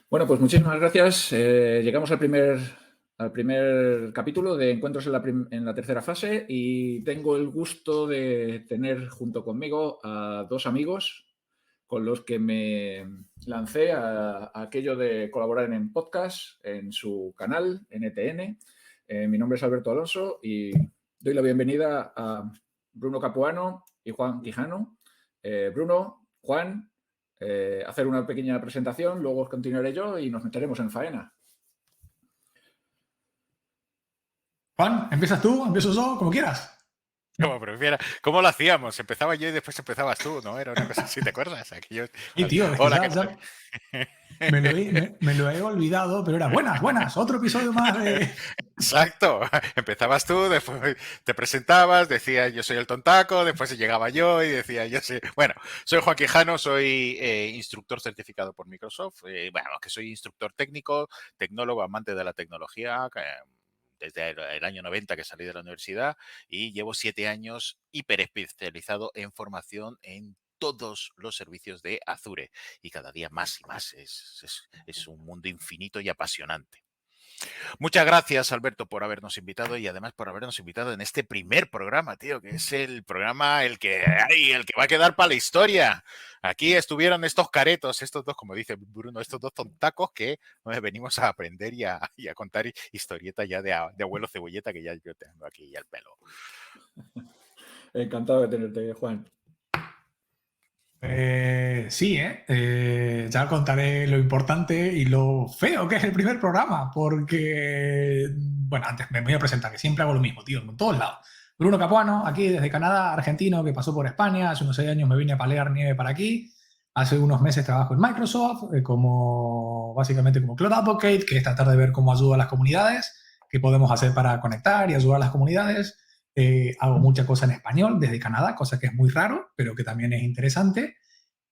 Bueno, pues muchísimas gracias. Llegamos al primer capítulo de Encuentros en la tercera fase y tengo el gusto de tener junto conmigo a dos amigos con los que me lancé a aquello de colaborar en podcast, en su canal, NTN. Mi nombre es Alberto Alonso y doy la bienvenida a Bruno Capuano y Juan Quijano. Bruno, Juan, hacer una pequeña presentación, luego continuaré yo y nos meteremos en faena. Juan, ¿empiezas tú? ¿Empiezo yo? Como quieras. Como prefiera. ¿Cómo lo hacíamos? Empezaba yo y después empezabas tú, ¿no? Era una cosa así, ¿te acuerdas? Y tío, es que Hola, ya, ¿qué tal? ya me lo he olvidado, pero era buenas, otro episodio más de... Exacto. Empezabas tú, después te presentabas, decías yo soy el tontaco, después llegaba yo y decía yo soy... Bueno, soy Juan Quijano, soy instructor certificado por Microsoft. Bueno, que soy instructor técnico, tecnólogo, amante de la tecnología, desde el año 90 que salí de la universidad y llevo 7 años hiperespecializado en formación en todos los servicios de Azure y cada día más y más. Es un mundo infinito y apasionante. Muchas gracias, Alberto, por habernos invitado y además por habernos invitado en este primer programa, tío, que es el programa el que va a quedar para la historia. Aquí estuvieron estos caretos, estos dos, como dice Bruno, estos dos tontacos que venimos a aprender y a contar historietas ya de abuelo cebolleta, que ya yo tengo aquí ya el pelo. Encantado de tenerte, Juan. Sí, ya contaré lo importante y lo feo que es el primer programa, porque, bueno, antes me voy a presentar, que siempre hago lo mismo, tío, en todos lados. Bruno Capuano, aquí desde Canadá, argentino, que pasó por España, hace unos 6 años me vine a palear nieve para aquí, hace unos meses trabajo en Microsoft, básicamente como Cloud Advocate, que es tratar de ver cómo ayuda a las comunidades, qué podemos hacer para conectar y ayudar a las comunidades. Hago mucha cosa en español desde Canadá, cosa que es muy raro, pero que también es interesante.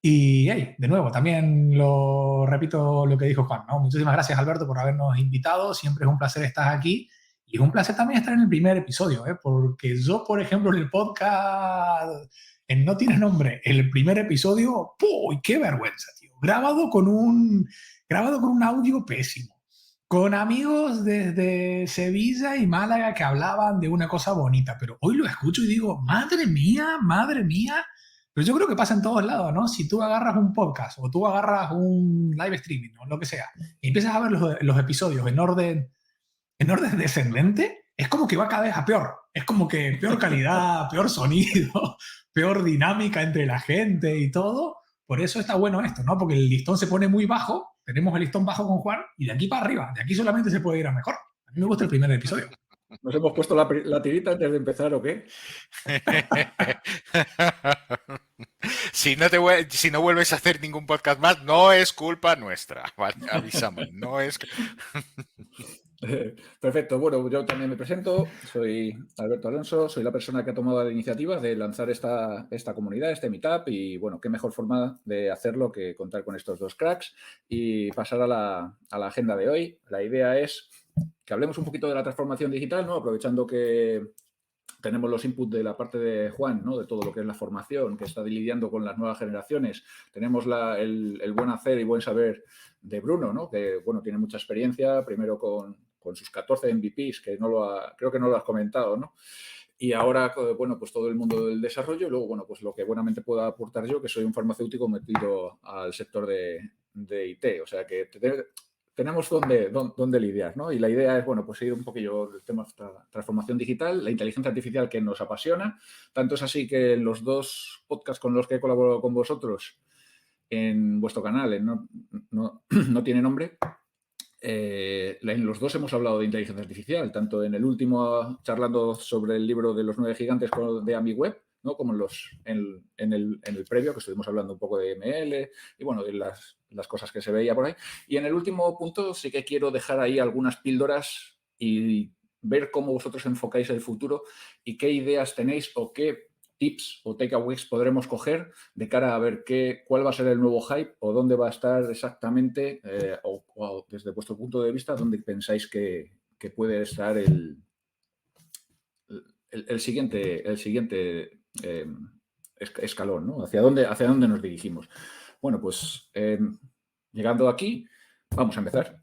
Y, hey, de nuevo, también lo repito lo que dijo Juan, ¿no? Muchísimas gracias, Alberto, por habernos invitado. Siempre es un placer estar aquí. Y es un placer también estar en el primer episodio, porque yo, por ejemplo, en el podcast, en No Tiene Nombre, el primer episodio, ¡puy! ¡Qué vergüenza, tío! Grabado con un audio pésimo, con amigos desde Sevilla y Málaga que hablaban de una cosa bonita, pero hoy lo escucho y digo, madre mía. Pero yo creo que pasa en todos lados, ¿no? Si tú agarras un podcast o tú agarras un live streaming o lo que sea y empiezas a ver los episodios en orden descendente, es como que va cada vez a peor. Es como que peor calidad, peor sonido, peor dinámica entre la gente y todo. Por eso está bueno esto, ¿no? Porque el listón se pone muy bajo, tenemos el listón bajo con Juan, y de aquí para arriba, de aquí solamente se puede ir a mejor. A mí me gusta el primer episodio. ¿Nos hemos puesto la tirita antes de empezar o qué? Si no vuelves a hacer ningún podcast más, no es culpa nuestra. Vale, avisamos. No es. Perfecto. Bueno, yo también me presento. Soy Alberto Alonso. Soy la persona que ha tomado la iniciativa de lanzar esta comunidad, este meetup. Y bueno, qué mejor forma de hacerlo que contar con estos dos cracks y pasar a la agenda de hoy. La idea es que hablemos un poquito de la transformación digital, ¿no? Aprovechando que tenemos los inputs de la parte de Juan, ¿no? De todo lo que es la formación, que está lidiando con las nuevas generaciones. Tenemos el buen hacer y buen saber de Bruno, ¿no? Que, bueno, tiene mucha experiencia, primero con sus 14 MVPs, que creo que no lo has comentado, ¿no? Y ahora, bueno, pues todo el mundo del desarrollo y luego, bueno, pues lo que buenamente pueda aportar yo, que soy un farmacéutico metido al sector de IT. O sea, que tenemos dónde lidiar, ¿no? Y la idea es, bueno, pues seguir un poquillo el tema de esta transformación digital, la inteligencia artificial que nos apasiona. Tanto es así que en los dos podcasts con los que he colaborado con vosotros en vuestro canal, no tiene nombre, en los dos hemos hablado de inteligencia artificial, tanto en el último charlando sobre el libro de los 9 gigantes de AmiWeb, ¿no? Como en el previo, que estuvimos hablando un poco de ML y bueno, de las cosas que se veía por ahí. Y en el último punto sí que quiero dejar ahí algunas píldoras y ver cómo vosotros enfocáis el futuro y qué ideas tenéis o qué tips o takeaways podremos coger de cara a ver cuál va a ser el nuevo hype o dónde va a estar exactamente o desde vuestro punto de vista, dónde pensáis que puede estar el siguiente escalón, ¿no? ¿Hacia dónde nos dirigimos? Bueno, pues llegando aquí, Vamos a empezar.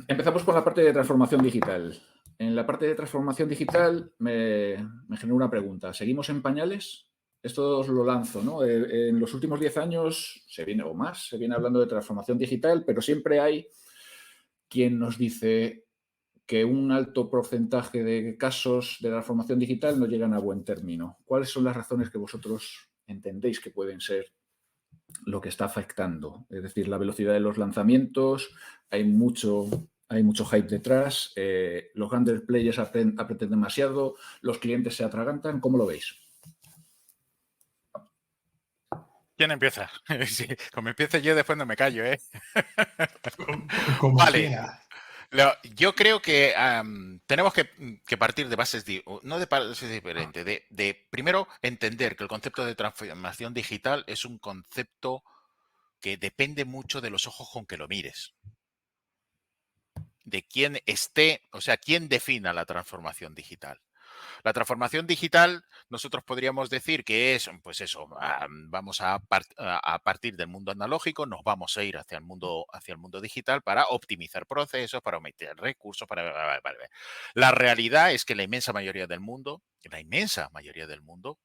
Empezamos con la parte de transformación digital. En la parte de transformación digital me generó una pregunta. ¿Seguimos en pañales? Esto os lo lanzo, ¿no? En los últimos 10 años se viene hablando de transformación digital, pero siempre hay quien nos dice que un alto porcentaje de casos de transformación digital no llegan a buen término. ¿Cuáles son las razones que vosotros entendéis que pueden ser lo que está afectando? Es decir, la velocidad de los lanzamientos, hay mucho hype detrás, los grandes players apretan demasiado, los clientes se atragantan. ¿Cómo lo veis? ¿Quién empieza? Sí, como empiece yo, después no me callo, ¿eh? Como Vale. quiera. Yo creo que tenemos que partir de bases, no de bases diferentes, de primero entender que el concepto de transformación digital es un concepto que depende mucho de los ojos con que lo mires. De quién esté, o sea, quién defina la transformación digital. La transformación digital, nosotros podríamos decir que es, pues eso, vamos a partir del mundo analógico, nos vamos a ir hacia el mundo digital para optimizar procesos, para aumentar recursos, La realidad es que la inmensa mayoría del mundo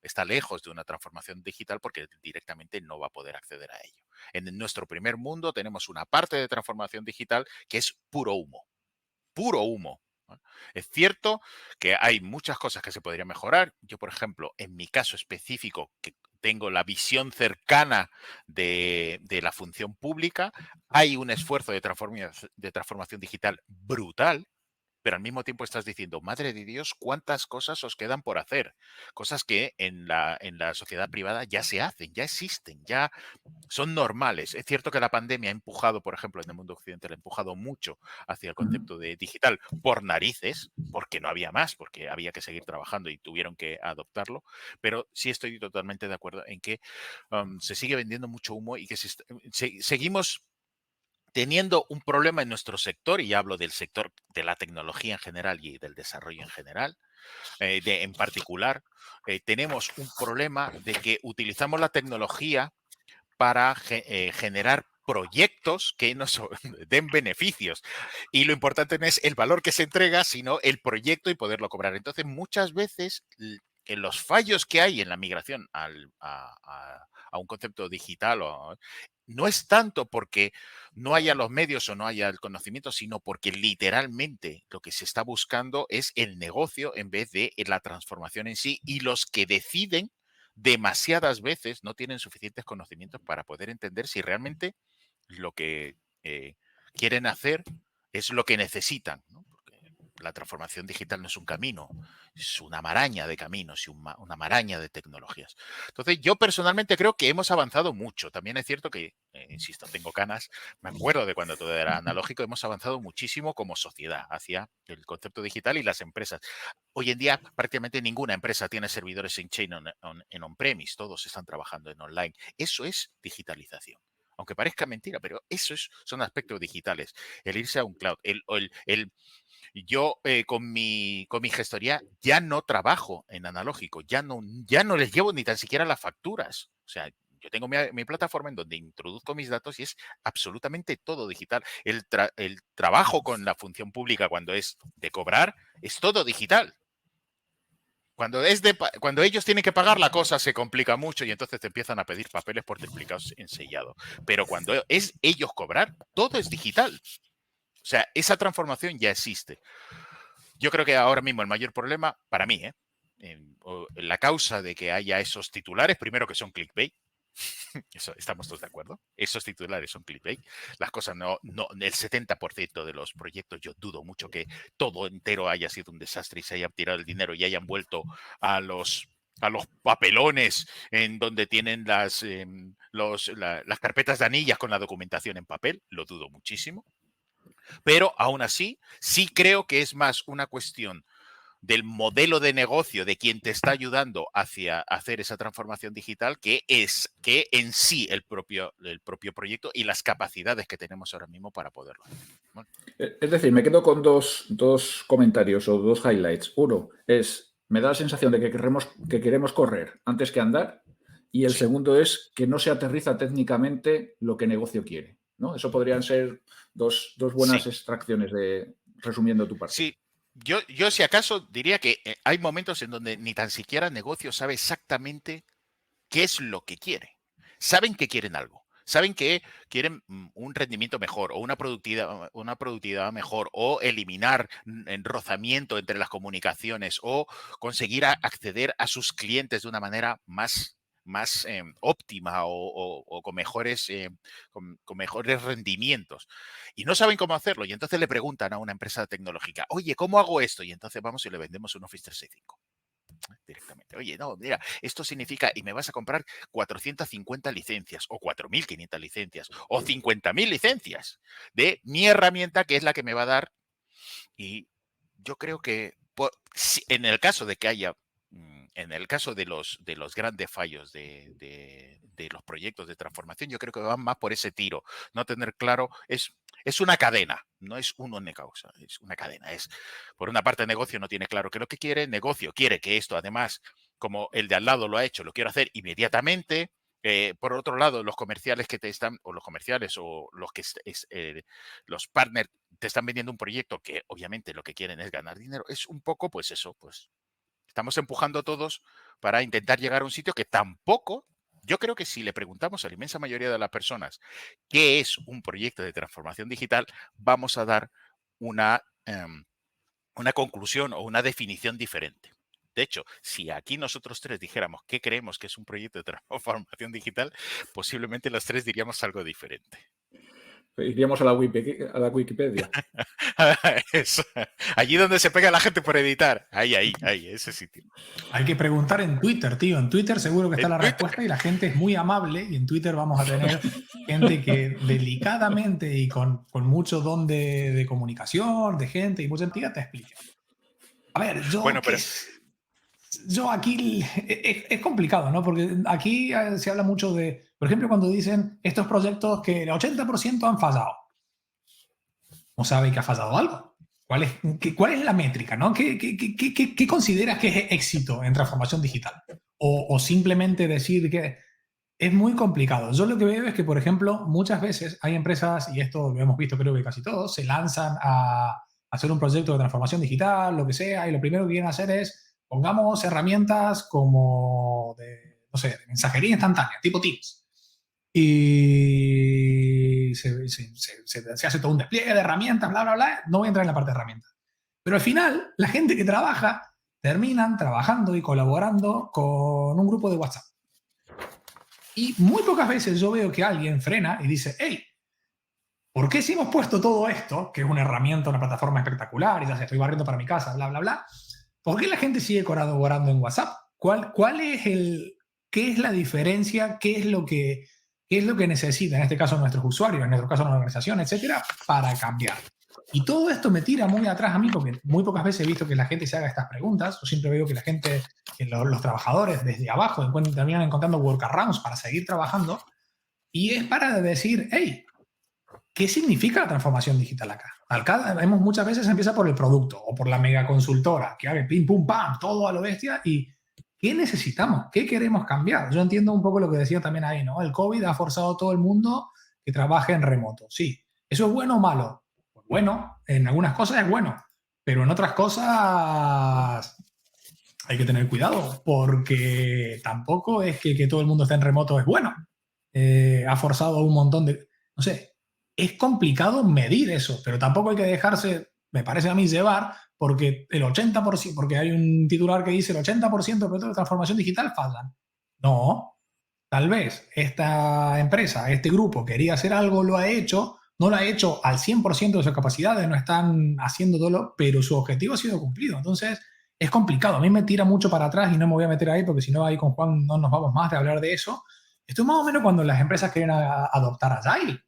está lejos de una transformación digital porque directamente no va a poder acceder a ello. En nuestro primer mundo tenemos una parte de transformación digital que es puro humo. Puro humo. Es cierto que hay muchas cosas que se podrían mejorar. Yo, por ejemplo, en mi caso específico, que tengo la visión cercana de la función pública, hay un esfuerzo de transformación digital brutal, pero al mismo tiempo estás diciendo, madre de Dios, cuántas cosas os quedan por hacer. Cosas que en la sociedad privada ya se hacen, ya existen, ya son normales. Es cierto que la pandemia ha empujado, por ejemplo, en el mundo occidental, ha empujado mucho hacia el concepto de digital por narices, porque no había más, porque había que seguir trabajando y tuvieron que adoptarlo. Pero sí estoy totalmente de acuerdo en que se sigue vendiendo mucho humo y que seguimos teniendo un problema en nuestro sector, y hablo del sector de la tecnología en general y del desarrollo en general, en particular, tenemos un problema de que utilizamos la tecnología para generar proyectos que nos den beneficios. Y lo importante no es el valor que se entrega, sino el proyecto y poderlo cobrar. Entonces, muchas veces, en los fallos que hay en la migración a un concepto digital no es tanto porque no haya los medios o no haya el conocimiento, sino porque literalmente lo que se está buscando es el negocio en vez de la transformación en sí, y los que deciden demasiadas veces no tienen suficientes conocimientos para poder entender si realmente lo que quieren hacer es lo que necesitan, ¿no? Porque la transformación digital no es un camino, es una maraña de caminos y una maraña de tecnologías. Entonces, yo personalmente creo que hemos avanzado mucho. También es cierto que, insisto, tengo canas, me acuerdo de cuando todo era analógico, hemos avanzado muchísimo como sociedad hacia el concepto digital y las empresas. Hoy en día prácticamente ninguna empresa tiene servidores en chain en on-premise, todos están trabajando en online. Eso es digitalización. Aunque parezca mentira, pero son aspectos digitales. El irse a un cloud, yo con mi gestoría ya no trabajo en analógico, ya no les llevo ni tan siquiera las facturas. O sea, yo tengo mi plataforma en donde introduzco mis datos y es absolutamente todo digital. El trabajo con la función pública cuando es de cobrar es todo digital. Cuando ellos tienen que pagar, la cosa se complica mucho y entonces te empiezan a pedir papeles por triplicados en sellado. Pero cuando es ellos cobrar, todo es digital. O sea, esa transformación ya existe. Yo creo que ahora mismo el mayor problema, para mí, la causa de que haya esos titulares, primero que son clickbait. Eso, estamos todos de acuerdo. Esos titulares son clickbait. Las cosas el 70% de los proyectos, yo dudo mucho que todo entero haya sido un desastre y se haya tirado el dinero y hayan vuelto a los papelones en donde tienen las carpetas de anillas con la documentación en papel. Lo dudo muchísimo. Pero aún así, sí creo que es más una cuestión del modelo de negocio de quien te está ayudando hacia hacer esa transformación digital, que en sí el propio proyecto y las capacidades que tenemos ahora mismo para poderlo hacer. Bueno. Es decir, me quedo con dos comentarios o dos highlights. Uno es, me da la sensación de que queremos correr antes que andar, y el segundo es que no se aterriza técnicamente lo que negocio quiere. ¿no? Eso podrían ser dos buenas Sí. extracciones resumiendo tu parte. Sí, yo si acaso diría que hay momentos en donde ni tan siquiera el negocio sabe exactamente qué es lo que quiere. Saben que quieren algo. Saben que quieren un rendimiento mejor o una productividad mejor o eliminar enrozamiento entre las comunicaciones o conseguir acceder a sus clientes de una manera más óptima o con mejores rendimientos. Y no saben cómo hacerlo. Y entonces le preguntan a una empresa tecnológica, oye, ¿cómo hago esto? Y entonces vamos y le vendemos un Office 365 directamente. Oye, no, mira, esto significa, y me vas a comprar 450 licencias o 4.500 licencias o 50.000 licencias de mi herramienta, que es la que me va a dar. Y yo creo que en el caso de que haya, en el caso de los grandes fallos de los proyectos de transformación, yo creo que van más por ese tiro. No tener claro, es una cadena, no es uno en causa, es una cadena. Es, por una parte, negocio no tiene claro qué es lo que quiere, negocio quiere que esto, además, como el de al lado lo ha hecho, lo quiero hacer inmediatamente. Por otro lado, los comerciales que te están, o los comerciales o los que los partners te están vendiendo un proyecto que obviamente lo que quieren es ganar dinero. Es un poco, pues eso, pues estamos empujando todos para intentar llegar a un sitio que tampoco, yo creo que si le preguntamos a la inmensa mayoría de las personas qué es un proyecto de transformación digital, vamos a dar una conclusión o una definición diferente. De hecho, si aquí nosotros tres dijéramos qué creemos que es un proyecto de transformación digital, posiblemente los tres diríamos algo diferente. Iríamos a la Wikipedia. Eso. Allí donde se pega la gente por editar. Ahí, ese sitio. Hay que preguntar en Twitter, tío. En Twitter seguro que está la respuesta y la gente es muy amable y en Twitter vamos a tener gente que delicadamente y con mucho don de comunicación, de gente y mucha entidad te explica. A ver, yo aquí es complicado, ¿no? Porque aquí se habla mucho de, por ejemplo, cuando dicen estos proyectos que el 80% han fallado. ¿No sabe que ha fallado algo? ¿Cuál es la métrica, ¿no? ¿Qué consideras que es éxito en transformación digital? O simplemente decir que es muy complicado. Yo lo que veo es que, por ejemplo, muchas veces hay empresas, y esto lo hemos visto creo que casi todos, se lanzan a hacer un proyecto de transformación digital, lo que sea, y lo primero que quieren hacer es pongamos herramientas como de, no sé, de mensajería instantánea, tipo Teams. Y se hace todo un despliegue de herramientas, bla, bla, bla. No voy a entrar en la parte de herramientas. Pero al final, la gente que trabaja terminan trabajando y colaborando con un grupo de WhatsApp. Y muy pocas veces yo veo que alguien frena y dice, hey, ¿por qué si hemos puesto todo esto, que es una herramienta, una plataforma espectacular, y ya sé, estoy barriendo para mi casa, bla, bla, bla, ¿por qué la gente sigue colaborando en WhatsApp? ¿Qué es la diferencia? ¿Qué es lo que necesita, en este caso nuestros usuarios, en nuestro caso la organización, etcétera, para cambiar? Y todo esto me tira muy atrás a mí porque muy pocas veces he visto que la gente se haga estas preguntas. Yo siempre veo que la gente, que los trabajadores desde abajo terminan encontrando workarounds para seguir trabajando. Y es para decir, hey, ¿qué significa la transformación digital acá? Vemos muchas veces empieza por el producto o por la mega consultora que haga pim, pum, pam, todo a lo bestia. ¿Y qué necesitamos? ¿Qué queremos cambiar? Yo entiendo un poco lo que decía también ahí, ¿no? El COVID ha forzado a todo el mundo que trabaje en remoto. Sí. ¿Eso es bueno o malo? Pues bueno, en algunas cosas es bueno, pero en otras cosas hay que tener cuidado porque tampoco es que todo el mundo esté en remoto es bueno. Ha forzado un montón de... No sé, es complicado medir eso, pero tampoco hay que dejarse, me parece a mí, llevar porque el 80%, porque hay un titular que dice el 80% de proyectos de transformación digital fallan. No, tal vez esta empresa, este grupo quería hacer algo, lo ha hecho, no lo ha hecho al 100% de sus capacidades, no están haciendo todo, pero su objetivo ha sido cumplido. Entonces, es complicado. A mí me tira mucho para atrás y no me voy a meter ahí porque si no, ahí con Juan no nos vamos más de hablar de eso. Esto es más o menos cuando las empresas quieren adoptar Agile.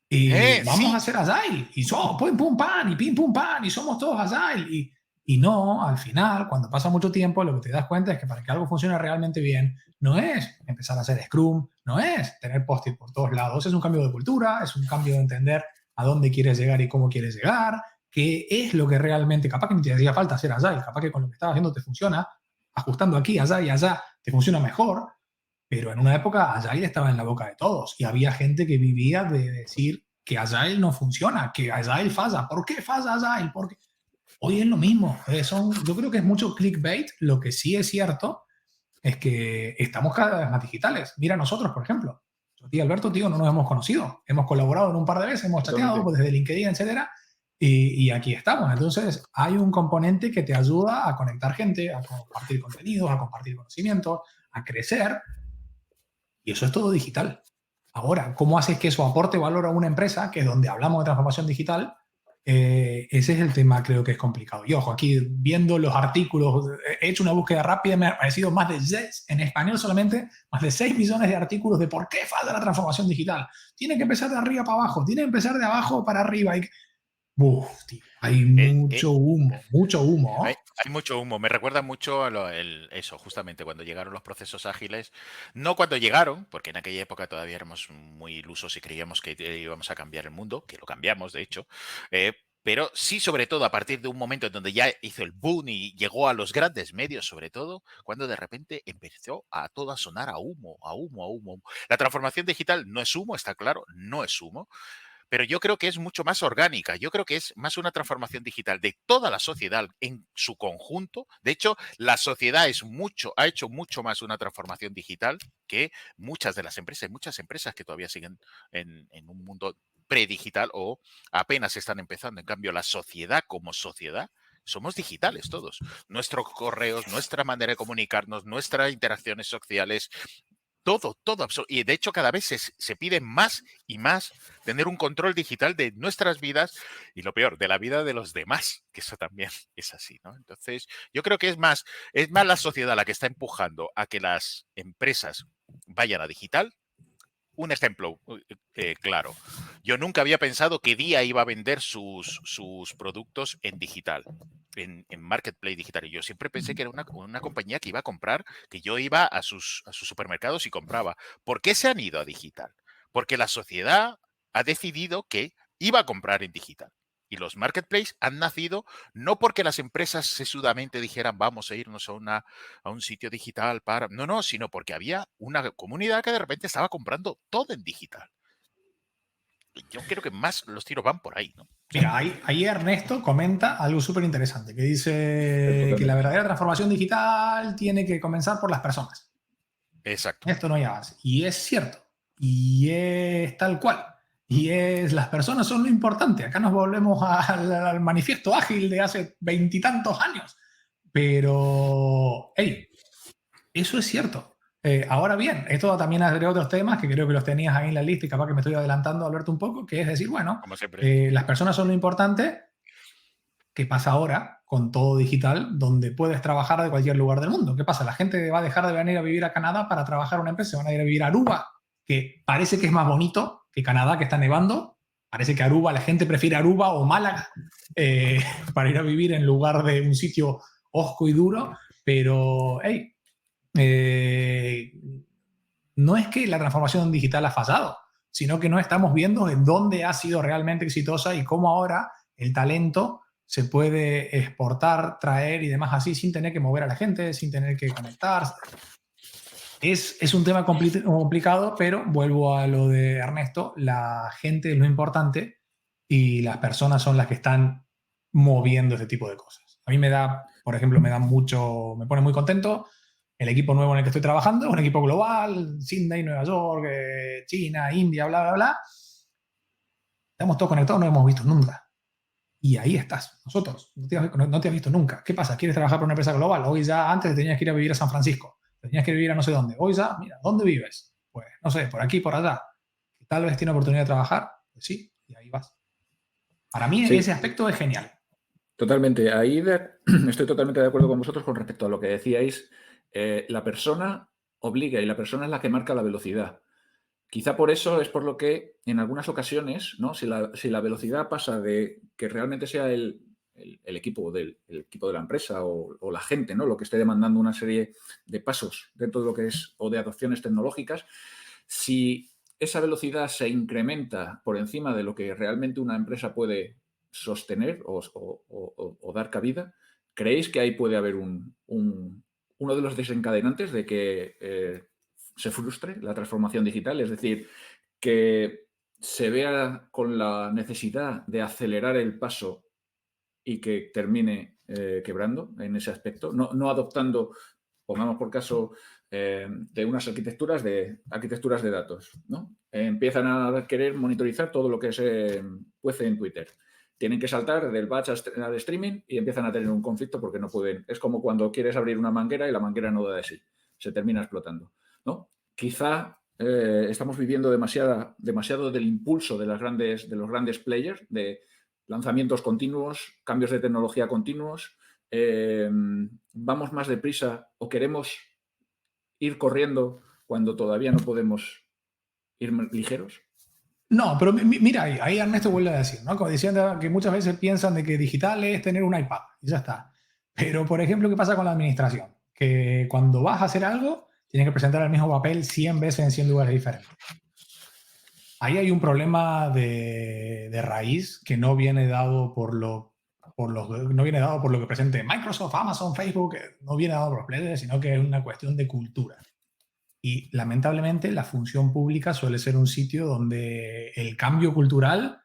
Y vamos a hacer Agile. Y pum, pum, pan, y pim, pum, pan, y somos todos Agile. Y no, al final, cuando pasa mucho tiempo, lo que te das cuenta es que para que algo funcione realmente bien, no es empezar a hacer Scrum, no es tener post-it por todos lados. Es un cambio de cultura, es un cambio de entender a dónde quieres llegar y cómo quieres llegar, qué es lo que realmente, capaz que ni te hacía falta hacer Agile, capaz que con lo que estás haciendo te funciona, ajustando aquí, allá y allá, te funciona mejor. Pero en una época Agile estaba en la boca de todos y había gente que vivía de decir que Agile no funciona, que Agile falla. ¿Por qué falla Agile? Porque hoy es lo mismo. Yo creo que es mucho clickbait. Lo que sí es cierto es que estamos cada vez más digitales. Mira nosotros, por ejemplo. Yo, tío Alberto, tío, no nos hemos conocido. Hemos colaborado en un par de veces, hemos chateado Totalmente. desde LinkedIn, etcétera. Y aquí estamos. Entonces, hay un componente que te ayuda a conectar gente, a compartir contenidos, a compartir conocimientos, a crecer. Y eso es todo digital. Ahora, ¿cómo haces que eso aporte valor a una empresa, que es donde hablamos de transformación digital? Ese es el tema, creo que es complicado. Y ojo, aquí viendo los artículos, he hecho una búsqueda rápida, me ha aparecido más de 6, en español solamente, más de 6 millones de artículos de por qué falla la transformación digital. Tiene que empezar de arriba para abajo, tiene que empezar de abajo para arriba. Tío, hay Eh, eh, mucho humo. hay mucho humo. Me recuerda mucho a eso, justamente cuando llegaron los procesos ágiles. No cuando llegaron, porque en aquella época todavía éramos muy ilusos y creíamos que íbamos a cambiar el mundo, que lo cambiamos, de hecho. Pero sí, sobre todo, a partir de un momento en donde ya hizo el boom y llegó a los grandes medios, sobre todo, cuando de repente empezó a todo a sonar a humo, a humo, a humo. La transformación digital no es humo, está claro, no es humo, pero yo creo que es mucho más orgánica. Yo creo que es más una transformación digital de toda la sociedad en su conjunto. De hecho, la sociedad ha hecho mucho más una transformación digital que muchas de las empresas. Hay muchas empresas que todavía siguen en un mundo predigital o apenas están empezando. En cambio, la sociedad como sociedad somos digitales todos. Nuestros correos, nuestra manera de comunicarnos, nuestras interacciones sociales, todo, todo. Y de hecho cada vez se pide más y más tener un control digital de nuestras vidas y lo peor, de la vida de los demás, que eso también es así, ¿no? Entonces, yo creo que es más la sociedad la que está empujando a que las empresas vayan a digital. Un ejemplo claro. Yo nunca había pensado que Día iba a vender sus productos en digital, en Marketplace digital. Y yo siempre pensé que era una compañía que iba a comprar, que yo iba a sus supermercados y compraba. ¿Por qué se han ido a digital? Porque la sociedad ha decidido que iba a comprar en digital. Y los marketplaces han nacido no porque las empresas sesudamente dijeran vamos a irnos a un sitio digital para... No, no, sino porque había una comunidad que de repente estaba comprando todo en digital. Y yo creo que más los tiros van por ahí, ¿no? O sea, Mira, ahí Ernesto comenta algo súper interesante, que dice que la Totalmente. verdadera transformación digital tiene que comenzar por las personas. exacto. Esto no hay avance. Y es cierto. Y es tal cual. Y las personas son lo importante. Acá nos volvemos al manifiesto ágil de hace veintitantos años. Pero, hey, eso es cierto. Ahora bien, esto también agrega otros temas que creo que los tenías ahí en la lista y capaz que me estoy adelantando, Alberto, un poco, que es decir, bueno, Como siempre. las personas son lo importante. ¿Qué pasa ahora con todo digital, donde puedes trabajar de cualquier lugar del mundo? ¿Qué pasa? La gente va a dejar de venir a vivir a Canadá para trabajar en una empresa, van a ir a vivir a Aruba, que parece que es más bonito que Canadá, que está nevando. Parece que Aruba, la gente prefiere Aruba o Málaga eh, para ir a vivir en lugar de un sitio hosco y duro. Pero, hey, eh, no es que la transformación digital ha fallado, sino que no estamos viendo en dónde ha sido realmente exitosa y cómo ahora el talento se puede exportar, traer y demás así sin tener que mover a la gente, sin tener que conectar. Es un tema complicado, pero vuelvo a lo de Ernesto, la gente es lo importante y las personas son las que están moviendo este tipo de cosas. A mí me da, por ejemplo, me pone muy contento el equipo nuevo en el que estoy trabajando, un equipo global, Sydney, Nueva York, China, India, bla, bla, bla. Estamos todos conectados, no hemos visto nunca. Y ahí estás, nosotros, no te has visto nunca. ¿Qué pasa? ¿Quieres trabajar para una empresa global? Hoy ya antes tenías que ir a vivir a San Francisco, tenías que vivir a no sé dónde. Hoy ya, mira, ¿dónde vives? Pues no sé, por aquí, por allá. Tal vez tiene oportunidad de trabajar, pues sí, y ahí vas. Para mí Sí, ese aspecto es genial. totalmente. Estoy totalmente de acuerdo con vosotros con respecto a lo que decíais. La persona obliga y la persona es la que marca la velocidad. Quizá por eso es por lo que en algunas ocasiones, ¿no? Si la velocidad pasa de que realmente sea el equipo el equipo de la empresa o la gente, ¿no? Lo que esté demandando una serie de pasos dentro de lo que es o de adopciones tecnológicas, si esa velocidad se incrementa por encima de lo que realmente una empresa puede sostener o dar cabida, ¿creéis que ahí puede haber uno de los desencadenantes de que se frustre la transformación digital, es decir, que se vea con la necesidad de acelerar el paso y que termine quebrando en ese aspecto, no adoptando, pongamos por caso, de unas arquitecturas de datos, ¿no? Empiezan a querer monitorizar todo lo que se cuece en Twitter. Tienen que saltar del batch al streaming y empiezan a tener un conflicto porque no pueden. Es como cuando quieres abrir una manguera y la manguera no da de sí. Se termina explotando, ¿no? Quizá estamos viviendo demasiado del impulso de los grandes players, de lanzamientos continuos, cambios de tecnología continuos. Vamos más deprisa o queremos ir corriendo cuando todavía no podemos ir ligeros. No, pero mira, ahí Ernesto vuelve a decir, ¿no? Como decían que muchas veces piensan de que digital es tener un iPad y ya está. Pero, por ejemplo, ¿qué pasa con la administración? Que cuando vas a hacer algo, tienes que presentar el mismo papel 100 veces en 100 lugares diferentes. Ahí hay un problema de raíz que no viene dado no viene dado por lo que presente Microsoft, Amazon, Facebook, no viene dado por los players, sino que es una cuestión de cultura. Y lamentablemente la función pública suele ser un sitio donde el cambio cultural,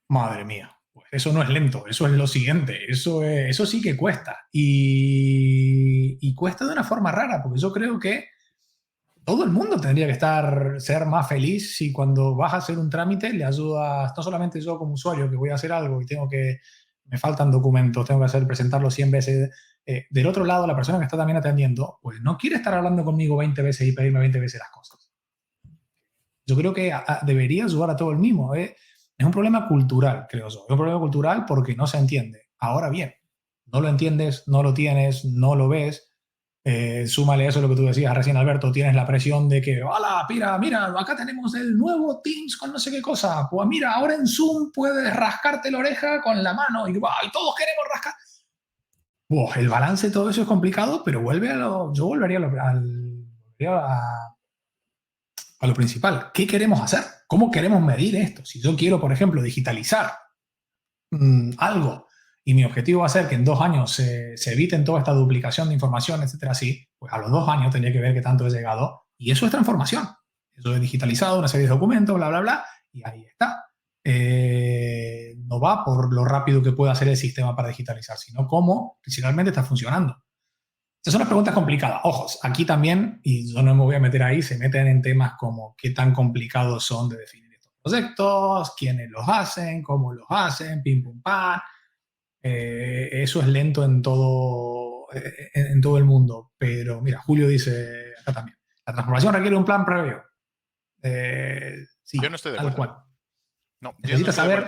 madre mía, pues eso no es lento, eso es lo siguiente, eso sí que cuesta. Y cuesta de una forma rara, porque yo creo que todo el mundo tendría que ser más feliz si cuando vas a hacer un trámite le ayudas, no solamente yo como usuario que voy a hacer algo y me faltan documentos, tengo que presentarlo 100 veces. Del otro lado, la persona que está también atendiendo, pues no quiere estar hablando conmigo 20 veces y pedirme 20 veces las cosas. Yo creo que debería ayudar a todo el mismo. Es un problema cultural, creo yo. Es un problema cultural porque no se entiende. Ahora bien, no lo entiendes, no lo tienes, no lo ves. Súmale eso lo que tú decías recién, Alberto, tienes la presión de que, ¡hala, mira, acá tenemos el nuevo Teams con no sé qué cosa! Pues mira, ahora en Zoom puedes rascarte la oreja con la mano y todos queremos rascar. El balance de todo eso es complicado, pero yo volvería a lo principal. ¿Qué queremos hacer? ¿Cómo queremos medir esto? Si yo quiero, por ejemplo, digitalizar algo y mi objetivo va a ser que en 2 años se eviten toda esta duplicación de información, etcétera, así, pues a los 2 años tendría que ver qué tanto he llegado. Y eso es transformación. Eso es digitalizado, una serie de documentos, bla, bla, bla, y ahí está. No va por lo rápido que pueda hacer el sistema para digitalizar, sino cómo realmente está funcionando. Esas son las preguntas complicadas. Ojos, aquí también, y yo no me voy a meter ahí, se meten en temas como qué tan complicados son de definir estos proyectos, quiénes los hacen, cómo los hacen, pim, pum, pam. Eso es lento en todo el mundo. Pero mira, Julio dice acá también, la transformación requiere un plan previo. Sí, Yo no estoy de tal acuerdo. cual. No, Necesitas saber.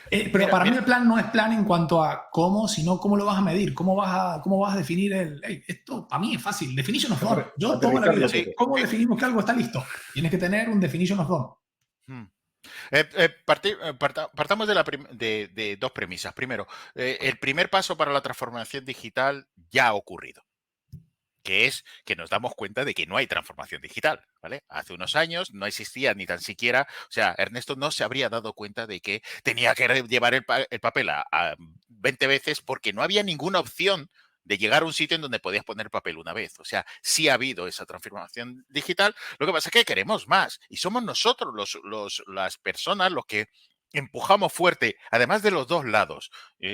Pero para mí mira. el plan no es plan en cuanto a cómo, sino cómo lo vas a medir, cómo vas a definir esto para mí es fácil, definition of done. Yo toda la vida, ¿cómo definimos que algo está listo? Tienes que tener un definition of done. Partamos de 2 premisas. Primero, el primer paso para la transformación digital ya ha ocurrido, que es que nos damos cuenta de que no hay transformación digital, ¿vale? Hace unos años no existía ni tan siquiera, o sea, Ernesto no se habría dado cuenta de que tenía que llevar el papel a 20 veces porque no había ninguna opción de llegar a un sitio en donde podías poner papel una vez. O sea, sí ha habido esa transformación digital. Lo que pasa es que queremos más y somos nosotros las personas los que empujamos fuerte, además de los 2 lados.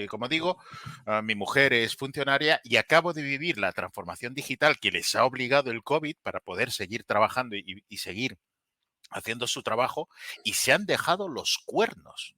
Como digo, mi mujer es funcionaria y acabo de vivir la transformación digital que les ha obligado el COVID para poder seguir trabajando y seguir haciendo su trabajo y se han dejado los cuernos.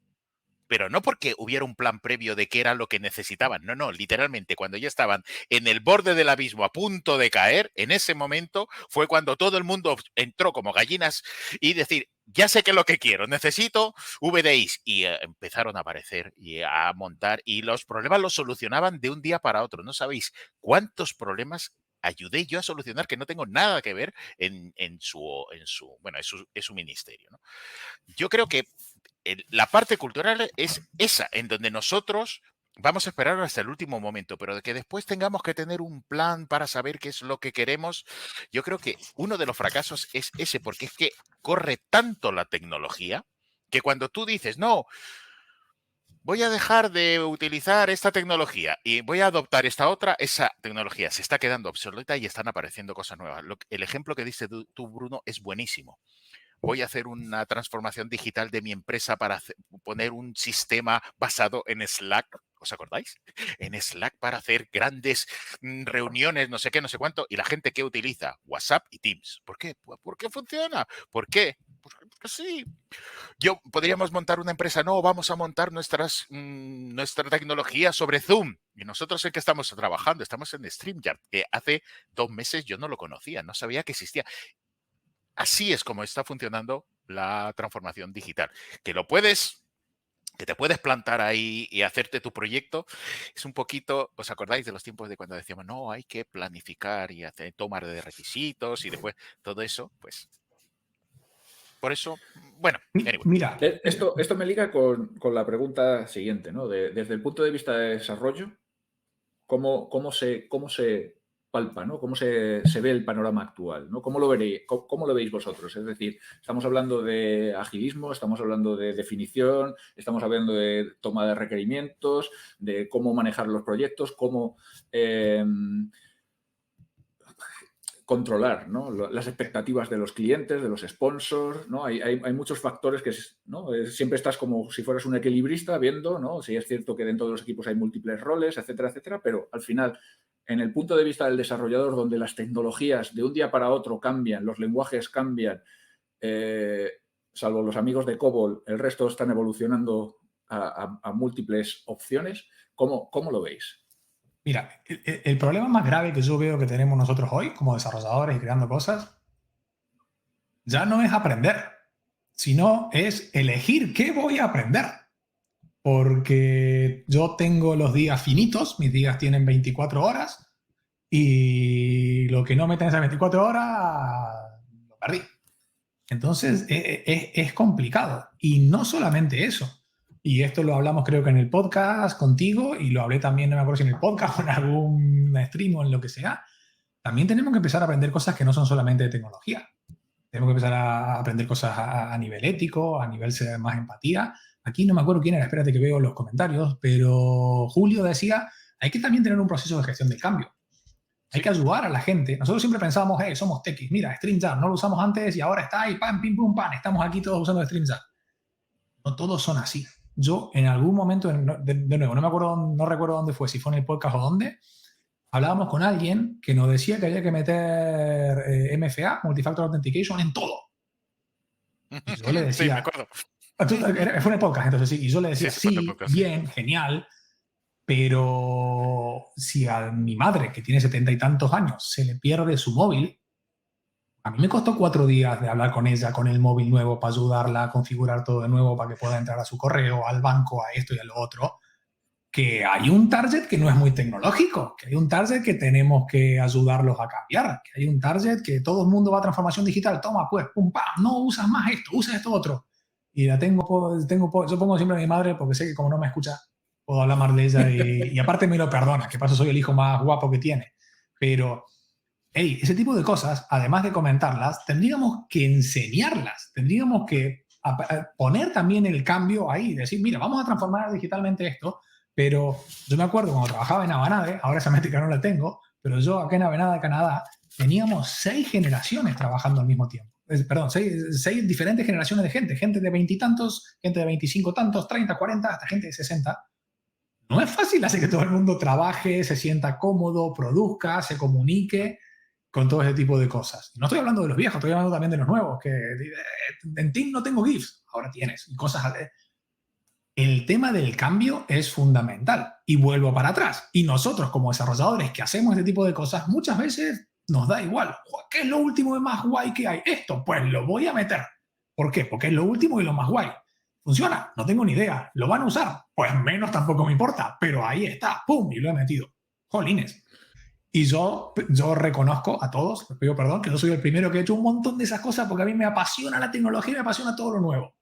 Pero no porque hubiera un plan previo de qué era lo que necesitaban. No, literalmente cuando ya estaban en el borde del abismo a punto de caer, en ese momento fue cuando todo el mundo entró como gallinas y decir, ya sé qué es lo que quiero, necesito VDIs. Y empezaron a aparecer y a montar y los problemas los solucionaban de un día para otro. No sabéis cuántos problemas ayudé yo a solucionar que no tengo nada que ver en su ministerio, ¿no? Yo creo que la parte cultural es esa, en donde nosotros vamos a esperar hasta el último momento, pero de que después tengamos que tener un plan para saber qué es lo que queremos, yo creo que uno de los fracasos es ese, porque es que corre tanto la tecnología que cuando tú dices, no, voy a dejar de utilizar esta tecnología y voy a adoptar esta otra, esa tecnología se está quedando obsoleta y están apareciendo cosas nuevas. El ejemplo que diste tú, Bruno, es buenísimo. Voy a hacer una transformación digital de mi empresa para poner un sistema basado en Slack. ¿Os acordáis? En Slack para hacer grandes reuniones, no sé qué, no sé cuánto. Y la gente que utiliza WhatsApp y Teams. ¿Por qué? ¿Por qué funciona? ¿Por qué? Porque sí. Podríamos montar una empresa. No, vamos a montar nuestra tecnología sobre Zoom. Y nosotros en qué estamos trabajando. Estamos en StreamYard, que hace 2 meses yo no lo conocía, no sabía que existía. Así es como está funcionando la transformación digital. Que te puedes plantar ahí y hacerte tu proyecto. Es un poquito, ¿os acordáis de los tiempos de cuando decíamos, no, hay que planificar y hacer tomar de requisitos y después todo eso? Pues, por eso, bueno, anyway. Mira. Esto me liga con la pregunta siguiente, ¿no? Desde el punto de vista de desarrollo, ¿cómo se palpa, ¿no? ¿Cómo se ve el panorama actual, ¿no? ¿Cómo lo veis vosotros? Es decir, estamos hablando de agilismo, estamos hablando de definición, estamos hablando de toma de requerimientos, de cómo manejar los proyectos, cómo controlar, ¿no? Las expectativas de los clientes, de los sponsors, ¿no? Hay muchos factores que, ¿no? Siempre estás como si fueras un equilibrista viendo, ¿no? Si es cierto que dentro de los equipos hay múltiples roles, etcétera, etcétera, pero al final, en el punto de vista del desarrollador, donde las tecnologías de un día para otro cambian, los lenguajes cambian, salvo los amigos de COBOL, el resto están evolucionando a múltiples opciones. ¿Cómo lo veis? Mira, el problema más grave que yo veo que tenemos nosotros hoy como desarrolladores y creando cosas ya no es aprender, sino es elegir qué voy a aprender. Porque yo tengo los días finitos, mis días tienen 24 horas y lo que no meten esas 24 horas lo perdí. Entonces es complicado. Y no solamente eso. Y esto lo hablamos creo que en el podcast contigo y lo hablé también, no me acuerdo si en el podcast o en algún stream o en lo que sea. También tenemos que empezar a aprender cosas que no son solamente de tecnología. Tenemos que empezar a aprender cosas a nivel ético, a nivel de más empatía. Aquí no me acuerdo quién era, espérate que veo los comentarios, pero Julio decía, hay que también tener un proceso de gestión del cambio. Hay que ayudar a la gente. Nosotros siempre pensamos, somos techies, mira, StreamYard, no lo usamos antes y ahora está y pam, pim, pum, pam, estamos aquí todos usando StreamYard. No todos son así. Yo en algún momento, de nuevo, no recuerdo dónde fue, si fue en el podcast o dónde, hablábamos con alguien que nos decía que había que meter MFA, Multifactor Authentication, en todo. Y yo le decía... Sí, me acuerdo. Fue en el podcast, entonces sí. Y yo le decía, sí, bien, genial, pero si a mi madre, que tiene 70 y tantos años, se le pierde su móvil, a mí me costó 4 días de hablar con ella, con el móvil nuevo, para ayudarla a configurar todo de nuevo, para que pueda entrar a su correo, al banco, a esto y a lo otro, que hay un target que no es muy tecnológico, que hay un target que tenemos que ayudarlos a cambiar, que hay un target que todo el mundo va a transformación digital, toma pues, pum, pam, no usas más esto, usa esto otro. Y yo pongo siempre a mi madre porque sé que como no me escucha, puedo hablar más de ella y aparte me lo perdona, que paso soy el hijo más guapo que tiene. Pero, ese tipo de cosas, además de comentarlas, tendríamos que enseñarlas, tendríamos que poner también el cambio ahí, decir, mira, vamos a transformar digitalmente esto, pero yo me acuerdo cuando trabajaba en Avanade, ahora esa métrica no la tengo, pero yo acá en Avanade, Canadá, teníamos 6 generaciones trabajando al mismo tiempo. Perdón, 6 diferentes generaciones de gente de 20 y tantos, gente de 25 tantos, 30, 40, hasta gente de 60. No es fácil hacer que todo el mundo trabaje, se sienta cómodo, produzca, se comunique con todo ese tipo de cosas. No estoy hablando de los viejos, estoy hablando también de los nuevos, que en Team no tengo GIFs, ahora tienes, y cosas. El tema del cambio es fundamental. Y vuelvo para atrás. Y nosotros como desarrolladores que hacemos este tipo de cosas, muchas veces nos da igual. ¿Qué es lo último y más guay que hay? Esto, pues lo voy a meter. ¿Por qué? Porque es lo último y lo más guay. ¿Funciona? No tengo ni idea. ¿Lo van a usar? Pues menos tampoco me importa. Pero ahí está. ¡Pum! Y lo he metido. Jolines. Y yo reconozco a todos, les pido perdón, que yo soy el primero que he hecho un montón de esas cosas porque a mí me apasiona la tecnología y me apasiona todo lo nuevo.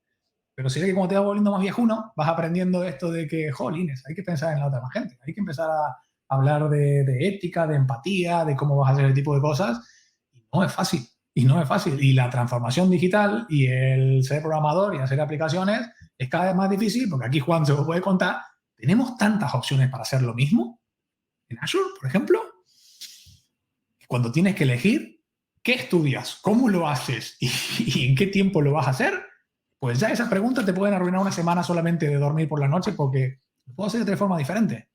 Pero si es que como te vas volviendo más viejuno, vas aprendiendo esto de que, jolines, hay que pensar en la otra gente. Hay que empezar a hablar de ética, de empatía, de cómo vas a hacer ese tipo de cosas. Y no es fácil. Y la transformación digital y el ser programador y hacer aplicaciones es cada vez más difícil porque aquí Juan se lo puede contar. Tenemos tantas opciones para hacer lo mismo en Azure, por ejemplo, cuando tienes que elegir qué estudias, cómo lo haces y en qué tiempo lo vas a hacer, pues ya esas preguntas te pueden arruinar una semana solamente de dormir por la noche porque lo puedo hacer de tres formas diferentes.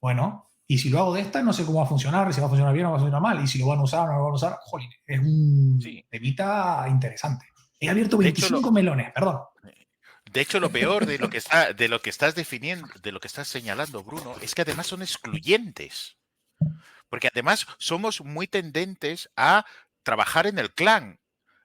Bueno, y si lo hago de esta, no sé cómo va a funcionar, si va a funcionar bien o va a funcionar mal, y si lo van a usar o no lo van a usar, jolín, es un Sí. temita interesante. He abierto De hecho, 25 melones, perdón. De hecho, lo peor de lo que estás definiendo, de lo que estás señalando, Bruno, es que además son excluyentes. Porque además somos muy tendentes a trabajar en el clan,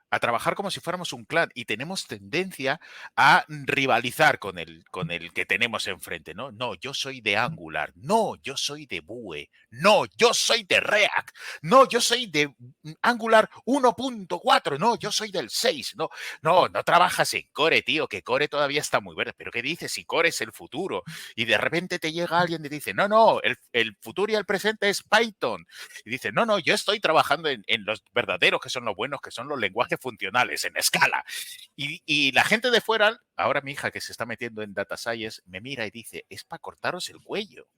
a trabajar como si fuéramos un clan y tenemos tendencia a rivalizar con el que tenemos enfrente, ¿no? No, yo soy de Angular, no, yo soy de Vue, no, yo soy de React, no, yo soy de Angular 1.4, no, yo soy del 6, no, no trabajas en Core, tío, que Core todavía está muy verde, pero ¿qué dices si Core es el futuro? Y de repente te llega alguien y te dice, no, el futuro y el presente es Python. Y dice, no, yo estoy trabajando en los verdaderos, que son los buenos, que son los lenguajes funcionales, en escala. Y la gente de fuera, ahora mi hija que se está metiendo en Data Science, me mira y dice, es para cortaros el cuello.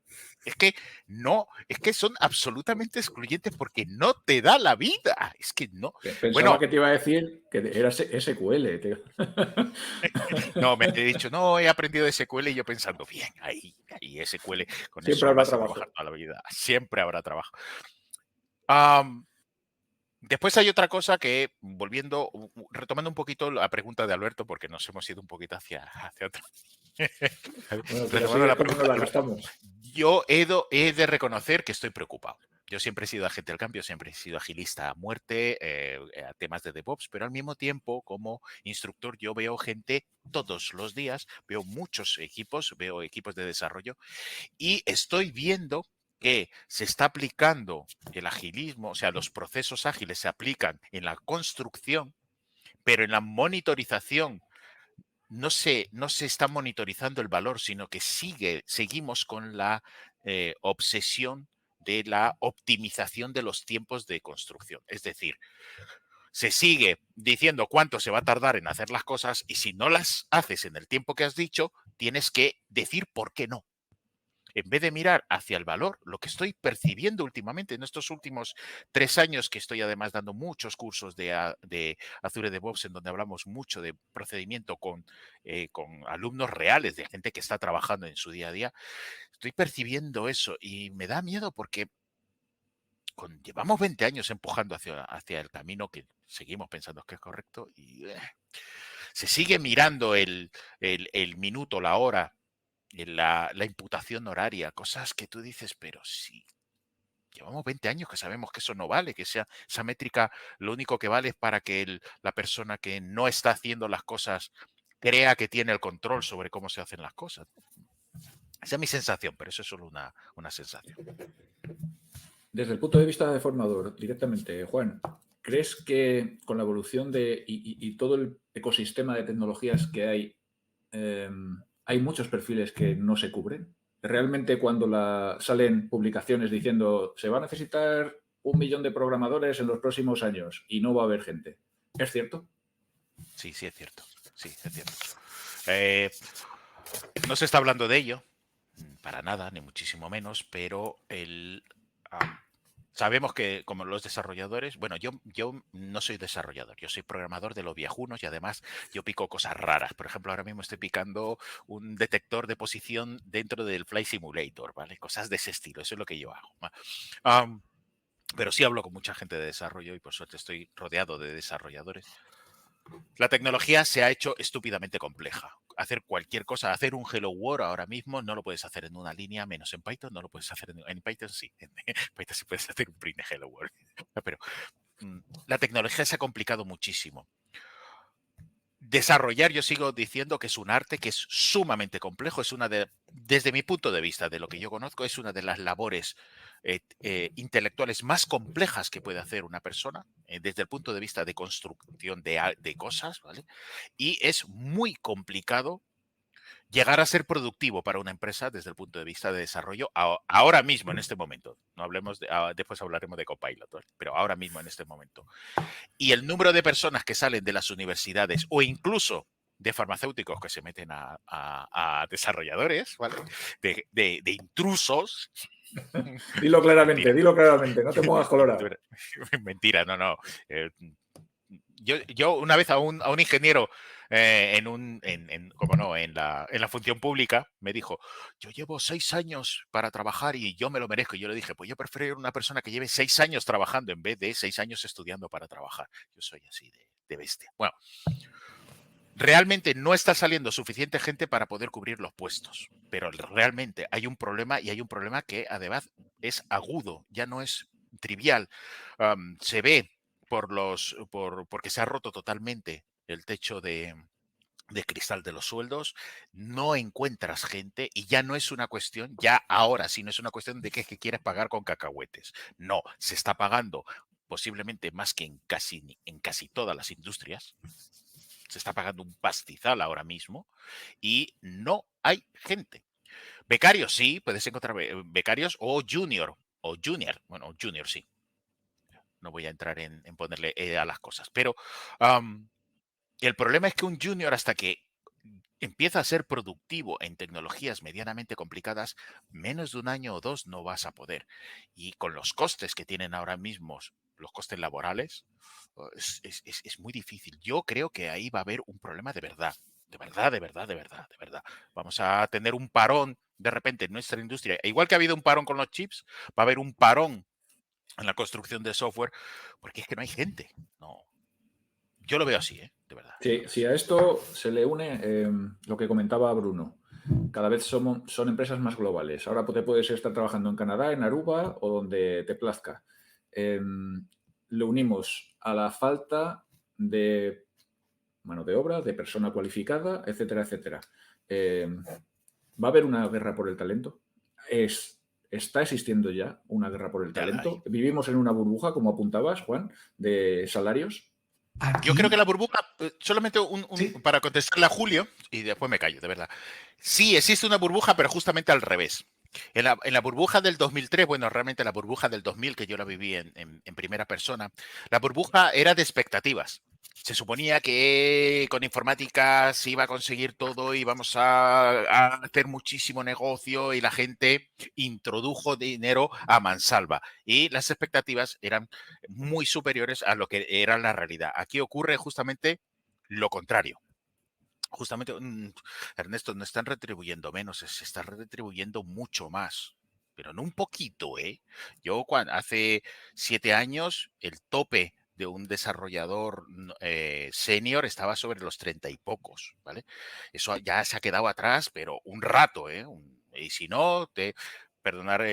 Es que no, es que son absolutamente excluyentes porque no te da la vida. Es que no. Pensaba Bueno, que te iba a decir que era SQL, tío. no, me he dicho, no, he aprendido de SQL y yo pensando, bien, ahí SQL, con Siempre eso habrá vas a trabajo. trabajar toda la vida. Siempre habrá trabajo. Después hay otra cosa que, retomando un poquito la pregunta de Alberto, porque nos hemos ido un poquito hacia otro. Bueno, pero Retomando así la es como pregunta nos de la Alberto, gastamos. yo he de reconocer que estoy preocupado. Yo siempre he sido agente del cambio, siempre he sido agilista a muerte, a temas de DevOps, pero al mismo tiempo, como instructor, yo veo gente todos los días, veo muchos equipos, veo equipos de desarrollo y estoy viendo que se está aplicando el agilismo, o sea, los procesos ágiles se aplican en la construcción, pero en la monitorización no se está monitorizando el valor, sino que seguimos con la obsesión de la optimización de los tiempos de construcción. Es decir, se sigue diciendo cuánto se va a tardar en hacer las cosas y si no las haces en el tiempo que has dicho, tienes que decir por qué no. En vez de mirar hacia el valor, lo que estoy percibiendo últimamente en estos últimos 3 años, que estoy además dando muchos cursos de Azure DevOps, en donde hablamos mucho de procedimiento con alumnos reales, de gente que está trabajando en su día a día, estoy percibiendo eso y me da miedo porque llevamos 20 años empujando hacia el camino que seguimos pensando que es correcto y se sigue mirando el minuto, la hora, la imputación horaria, cosas que tú dices, pero sí, llevamos 20 años que sabemos que eso no vale, que esa métrica lo único que vale es para que la persona que no está haciendo las cosas crea que tiene el control sobre cómo se hacen las cosas. Esa es mi sensación, pero eso es solo una sensación. Desde el punto de vista de formador, directamente, Juan, ¿crees que con la evolución y todo el ecosistema de tecnologías que hay muchos perfiles que no se cubren? Realmente cuando salen publicaciones diciendo se va a necesitar 1 millón de programadores en los próximos años y no va a haber gente, ¿es cierto? Sí, es cierto. Sí, es cierto. No se está hablando de ello, para nada, ni muchísimo menos, pero sabemos que como los desarrolladores, bueno, yo no soy desarrollador, yo soy programador de los viejunos y además yo pico cosas raras. Por ejemplo, ahora mismo estoy picando un detector de posición dentro del Flight Simulator, ¿vale? Cosas de ese estilo, eso es lo que yo hago. Pero sí hablo con mucha gente de desarrollo y por suerte estoy rodeado de desarrolladores. La tecnología se ha hecho estúpidamente compleja. Hacer cualquier cosa, hacer un Hello World ahora mismo no lo puedes hacer en una línea, menos en Python, no lo puedes hacer en Python, sí. En Python sí puedes hacer un print de Hello World. Pero la tecnología se ha complicado muchísimo. Desarrollar, yo sigo diciendo que es un arte que es sumamente complejo, desde mi punto de vista, de lo que yo conozco, es una de las labores intelectuales más complejas que puede hacer una persona, desde el punto de vista de construcción de cosas, ¿vale? Y es muy complicado llegar a ser productivo para una empresa desde el punto de vista de desarrollo ahora mismo, en este momento. No hablemos después hablaremos de Copilot, ¿vale? Pero ahora mismo, en este momento. Y el número de personas que salen de las universidades o incluso de farmacéuticos que se meten a desarrolladores, ¿vale? De intrusos. Dilo claramente, no te pongas colorado. Mentira, no. Yo una vez a un ingeniero en la función pública me dijo, yo llevo 6 años para trabajar y yo me lo merezco. Y yo le dije, pues yo prefiero una persona que lleve 6 años trabajando en vez de 6 años estudiando para trabajar. Yo soy así de bestia. Bueno, realmente no está saliendo suficiente gente para poder cubrir los puestos, pero realmente hay un problema, y hay un problema que además es agudo, ya no es trivial. Se ve porque se ha roto totalmente el techo de cristal de los sueldos, no encuentras gente, y ya no es una cuestión, ya ahora sí no es una cuestión de que quieres pagar con cacahuetes. No, se está pagando posiblemente más que en casi todas las industrias. Se está pagando un pastizal ahora mismo y no hay gente. Becarios sí, puedes encontrar becarios o junior, bueno, junior sí. No voy a entrar en ponerle a las cosas, pero el problema es que un junior, hasta que empieza a ser productivo en tecnologías medianamente complicadas, menos de un año o 2 no vas a poder. Y con los costes que tienen ahora mismo, los costes laborales, es muy difícil. Yo creo que ahí va a haber un problema de verdad. De verdad, de verdad, de verdad, de verdad. Vamos a tener un parón de repente en nuestra industria. Igual que ha habido un parón con los chips, va a haber un parón en la construcción de software, porque es que no hay gente. No. Yo lo veo así, de verdad. Sí, sí, a esto se le une lo que comentaba Bruno. Cada vez son empresas más globales. Ahora te puedes estar trabajando en Canadá, en Aruba o donde te plazca. Lo unimos a la falta de mano de obra, de persona cualificada, etcétera, etcétera. ¿Va a haber una guerra por el talento? Está existiendo ya una guerra por el talento. Vivimos en una burbuja, como apuntabas, Juan, de salarios. Aquí, yo creo que la burbuja, solamente sí. para contestarle a Julio, y después me callo, de verdad. Sí, existe una burbuja, pero justamente al revés. En la burbuja del 2003, bueno, realmente la burbuja del 2000, que yo la viví en primera persona, la burbuja era de expectativas. Se suponía que con informática se iba a conseguir todo, íbamos a hacer muchísimo negocio, y la gente introdujo dinero a mansalva. Y las expectativas eran muy superiores a lo que era la realidad. Aquí ocurre justamente lo contrario. Justamente, Ernesto, no están retribuyendo menos, se está retribuyendo mucho más. Pero no un poquito, ¿eh? Yo hace 7 años, el tope de un desarrollador senior estaba sobre los 30 y pocos, ¿vale? Eso ya se ha quedado atrás, pero un rato, ¿eh? Y si no, perdonar,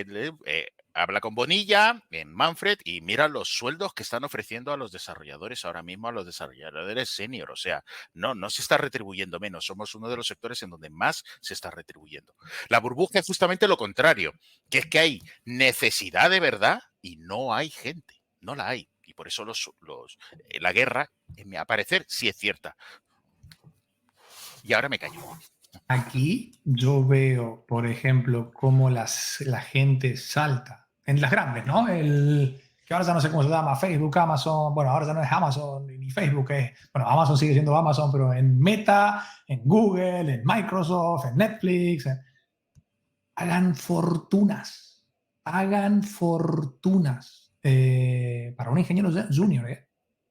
habla con Bonilla en Manfred y mira los sueldos que están ofreciendo a los desarrolladores ahora mismo, a los desarrolladores senior. O sea, no se está retribuyendo menos. Somos uno de los sectores en donde más se está retribuyendo. La burbuja es justamente lo contrario, que es que hay necesidad de verdad y no hay gente. No la hay. Y por eso la guerra, en mi parecer, sí es cierta. Y ahora me callo. Aquí yo veo, por ejemplo, cómo la gente salta en las grandes, ¿no? Que ahora ya no sé cómo se llama, Facebook, Amazon, bueno, ahora ya no es Amazon ni Facebook, bueno, Amazon sigue siendo Amazon, pero en Meta, en Google, en Microsoft, en Netflix, hagan fortunas, para un ingeniero junior,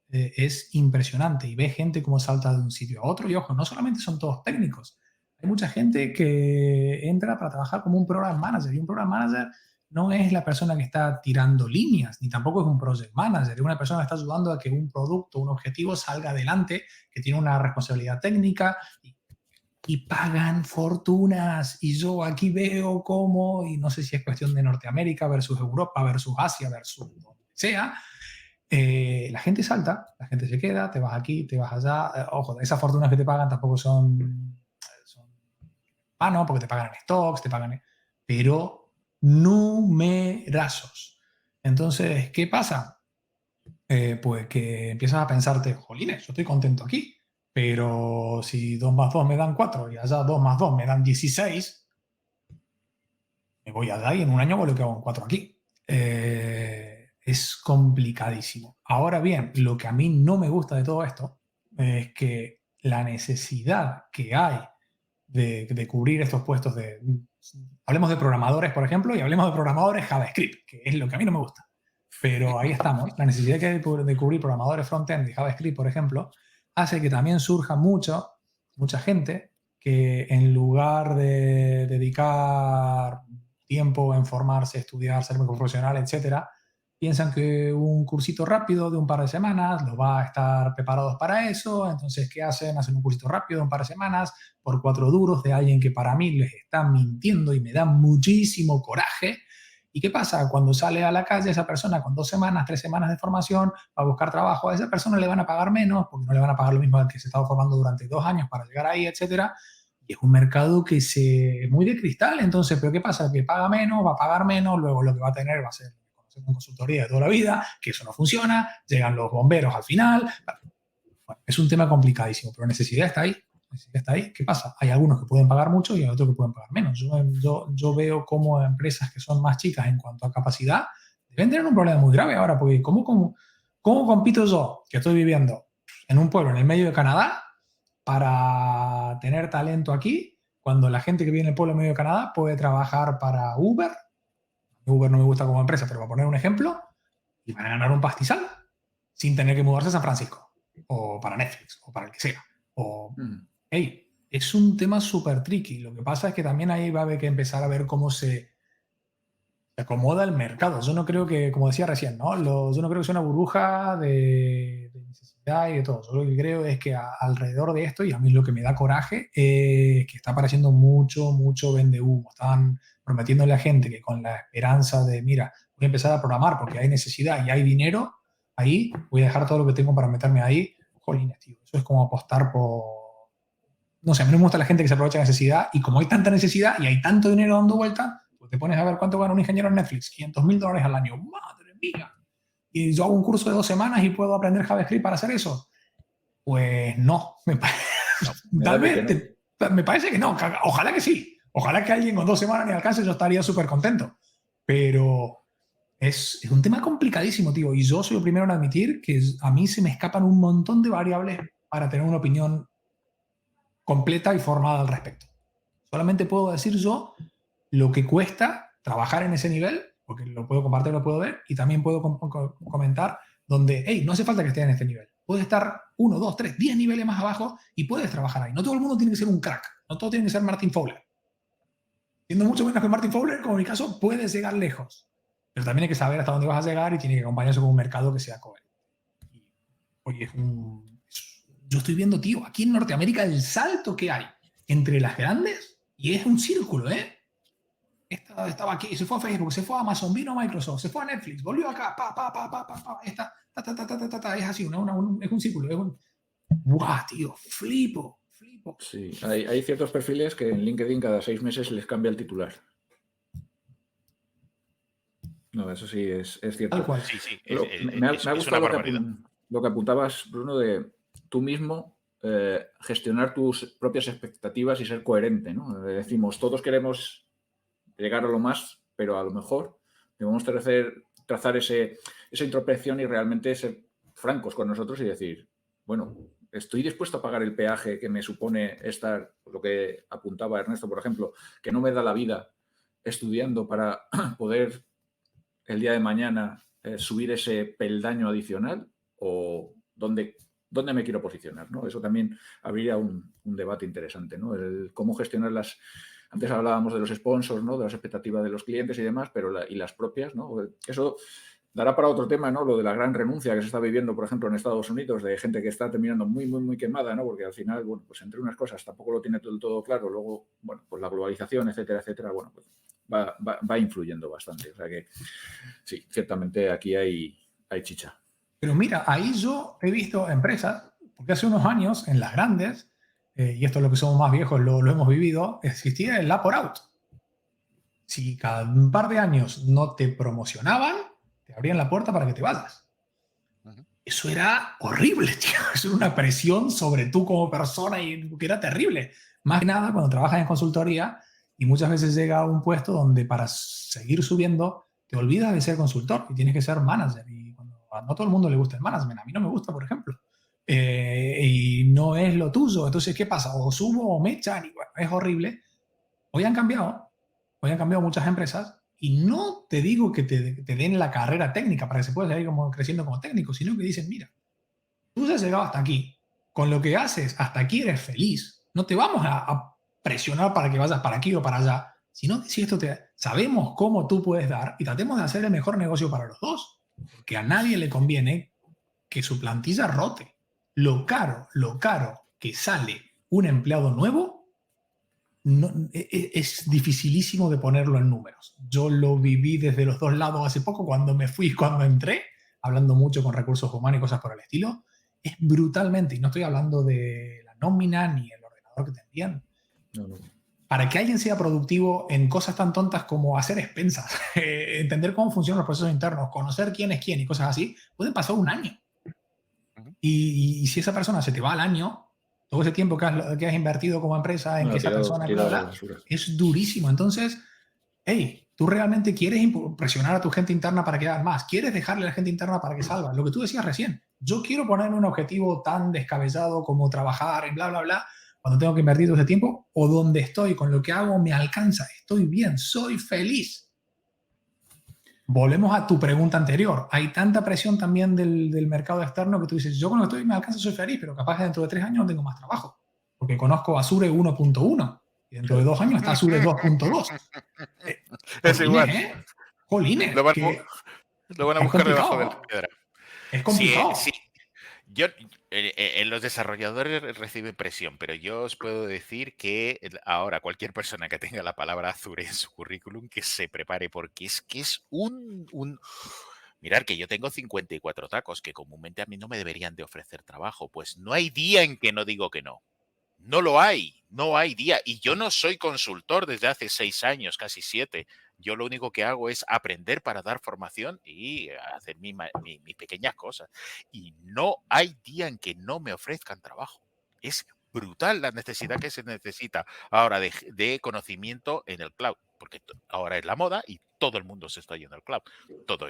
es impresionante, y ve gente cómo salta de un sitio a otro. Y ojo, no solamente son todos técnicos, hay mucha gente que entra para trabajar como un program manager, y un program manager no es la persona que está tirando líneas, ni tampoco es un project manager, es una persona que está ayudando a que un producto, un objetivo salga adelante, que tiene una responsabilidad técnica, y pagan fortunas. Y yo aquí veo cómo, y no sé si es cuestión de Norteamérica versus Europa versus Asia versus donde sea, la gente salta, la gente se queda, te vas aquí, te vas allá. Ojo, esas fortunas que te pagan tampoco son no, porque te pagan en stocks, pero numerazos. Entonces, ¿qué pasa? Pues que empiezas a pensarte, jolines, yo estoy contento aquí, pero si 2 más 2 me dan 4 y allá 2 más 2 me dan 16, me voy allá y en un año vuelvo que hago un 4 aquí. Es complicadísimo. Ahora bien, lo que a mí no me gusta de todo esto es que la necesidad que hay de cubrir estos puestos hablemos de programadores, por ejemplo, y hablemos de programadores JavaScript, que es lo que a mí no me gusta. Pero ahí estamos. La necesidad que hay de cubrir programadores front-end de JavaScript, por ejemplo, hace que también surja mucha gente que en lugar de dedicar tiempo en formarse, estudiar, ser profesional, etcétera, piensan que un cursito rápido de un par de semanas los va a estar preparados para eso. Entonces, ¿qué hacen? Hacen un cursito rápido de un par de semanas por 4 duros de alguien que para mí les está mintiendo y me da muchísimo coraje. ¿Y qué pasa? Cuando sale a la calle esa persona con 2 semanas, 3 semanas de formación, va a buscar trabajo, a esa persona le van a pagar menos, porque no le van a pagar lo mismo al que se estaba formando durante 2 años para llegar ahí, etcétera. Y es un mercado que es muy de cristal. Entonces, ¿pero qué pasa? Que paga menos, va a pagar menos, luego lo que va a tener va a ser con consultoría de toda la vida, que eso no funciona, llegan los bomberos al final. Bueno, es un tema complicadísimo, pero necesidad está ahí. Está ahí. ¿Qué pasa? Hay algunos que pueden pagar mucho y hay otros que pueden pagar menos. Yo veo cómo empresas que son más chicas en cuanto a capacidad deben tener un problema muy grave ahora, porque ¿cómo compito yo, que estoy viviendo en un pueblo en el medio de Canadá, para tener talento aquí, cuando la gente que vive en el pueblo en medio de Canadá puede trabajar para Uber? Uber no me gusta como empresa, pero para poner un ejemplo, y van a ganar un pastizal sin tener que mudarse a San Francisco, o para Netflix, o para el que sea. Hey, es un tema súper tricky. Lo que pasa es que también ahí va a haber que empezar a ver cómo se acomoda el mercado. Yo no creo que, como decía recién, ¿no? Yo no creo que sea una burbuja de necesidad y de todo. Yo lo que creo es que alrededor de esto, y a mí lo que me da coraje, es que está apareciendo mucho vende humo. Están prometiéndole a gente que con la esperanza de, mira, voy a empezar a programar porque hay necesidad y hay dinero, ahí voy a dejar todo lo que tengo para meterme ahí. Jolines, tío, eso es como apostar por... No sé, a mí no me gusta la gente que se aprovecha de necesidad, y como hay tanta necesidad y hay tanto dinero dando vuelta, pues te pones a ver cuánto gana un ingeniero en Netflix, $500,000 al año. ¡Madre mía! ¿Y yo hago un curso de 2 semanas y puedo aprender JavaScript para hacer eso? Pues no. Tal vez me parece que no. Ojalá que sí. Ojalá que alguien con 2 semanas ni alcance, yo estaría súper contento. Pero es un tema complicadísimo, tío. Y yo soy el primero en admitir que a mí se me escapan un montón de variables para tener una opinión completa y formada al respecto. Solamente puedo decir yo lo que cuesta trabajar en ese nivel, porque lo puedo compartir, lo puedo ver, y también puedo comentar donde, hey, no hace falta que estés en este nivel. Puedes estar 1, 2, 3, 10 niveles más abajo y puedes trabajar ahí. No todo el mundo tiene que ser un crack. No todo tiene que ser Martin Fowler. Siendo mucho menos que Martin Fowler, como en mi caso, puedes llegar lejos. Pero también hay que saber hasta dónde vas a llegar y tiene que acompañarse con un mercado que sea coherente. Oye, yo estoy viendo, tío, aquí en Norteamérica el salto que hay entre las grandes, y es un círculo, ¿eh? Estaba aquí, se fue a Facebook, se fue a Amazon, vino a Microsoft, se fue a Netflix, volvió acá, es así, es un círculo, ¡guau, tío! Flipo. Sí, hay ciertos perfiles que en LinkedIn cada 6 meses les cambia el titular. No, eso sí es cierto. Tal cual. Sí. Me ha gustado lo que apuntabas, Bruno, de tú mismo gestionar tus propias expectativas y ser coherente, ¿no? Decimos, todos queremos llegar a lo más, pero a lo mejor debemos trazar esa introspección y realmente ser francos con nosotros y decir, bueno, estoy dispuesto a pagar el peaje que me supone estar, lo que apuntaba Ernesto, por ejemplo, que no me da la vida estudiando para poder el día de mañana subir ese peldaño adicional, o dónde me quiero posicionar, ¿no? Eso también abriría un debate interesante, ¿no? El cómo gestionar las... Antes hablábamos de los sponsors, ¿no? De las expectativas de los clientes y demás, pero y las propias, ¿no? Eso dará para otro tema, ¿no? Lo de la gran renuncia que se está viviendo, por ejemplo, en Estados Unidos, de gente que está terminando muy quemada, ¿no? Porque al final, bueno, pues entre unas cosas tampoco lo tiene todo claro. Luego, bueno, pues la globalización, etcétera, bueno, pues va influyendo bastante. O sea que sí, ciertamente aquí hay chicha. Pero mira, ahí yo he visto empresas, porque hace unos años en las grandes, y esto es lo que somos más viejos, lo hemos vivido, existía el up or out. Si cada un par de años no te promocionaban, te abrían la puerta para que te vayas. Eso era horrible, tío. Eso era una presión sobre tú como persona y que era terrible. Más que nada cuando trabajas en consultoría y muchas veces llega a un puesto donde para seguir subiendo te olvidas de ser consultor y tienes que ser manager. Y no a todo el mundo le gusta el management. A mí no me gusta, por ejemplo. y no es lo tuyo. Entonces, ¿qué pasa? O subo o me echan y bueno, es horrible. Hoy han cambiado muchas empresas y no te digo que te den la carrera técnica para que se pueda seguir creciendo como técnico, sino que dicen, mira, tú ya has llegado hasta aquí, con lo que haces hasta aquí eres feliz, no te vamos a presionar para que vayas para aquí o para allá, sino que si sabemos cómo tú puedes dar y tratemos de hacer el mejor negocio para los dos, porque a nadie le conviene que su plantilla rote. Lo caro que sale un empleado nuevo es dificilísimo de ponerlo en números. Yo lo viví desde los dos lados hace poco, cuando me fui y cuando entré, hablando mucho con recursos humanos y cosas por el estilo. Es brutalmente, y no estoy hablando de la nómina ni el ordenador que te envían. No. Para que alguien sea productivo en cosas tan tontas como hacer expensas, entender cómo funcionan los procesos internos, conocer quién es quién y cosas así, pueden pasar un año. Y si esa persona se te va al año, todo ese tiempo que has invertido como empresa en que esa persona es durísimo. Entonces, hey, tú realmente quieres presionar a tu gente interna para que hagan más, quieres dejarle a la gente interna para que salga. Lo que tú decías recién, yo quiero ponerme un objetivo tan descabellado como trabajar en bla, bla, bla, cuando tengo que invertir todo ese tiempo, o donde estoy, con lo que hago me alcanza, estoy bien, soy feliz. Volvemos a tu pregunta anterior. Hay tanta presión también del mercado externo que tú dices, yo con lo que estoy me alcanza, soy feliz, pero capaz que dentro de 3 años no tengo más trabajo, porque conozco Azure 1.1 y dentro de 2 años está Azure 2.2. Es igual. Jolines, lo van a buscar debajo de la piedra. Es complicado. Sí. Yo, en los desarrolladores reciben presión, pero yo os puedo decir que ahora cualquier persona que tenga la palabra Azure en su currículum, que se prepare, porque es que es Mirad que yo tengo 54 tacos, que comúnmente a mí no me deberían de ofrecer trabajo. Pues no hay día en que no digo que no. No lo hay, no hay día. Y yo no soy consultor desde hace 6 años, casi 7. Yo lo único que hago es aprender para dar formación y hacer mis pequeñas cosas. Y no hay día en que no me ofrezcan trabajo. Es brutal la necesidad que se necesita ahora de conocimiento en el cloud, porque ahora es la moda y todo el mundo se está yendo al cloud. Todo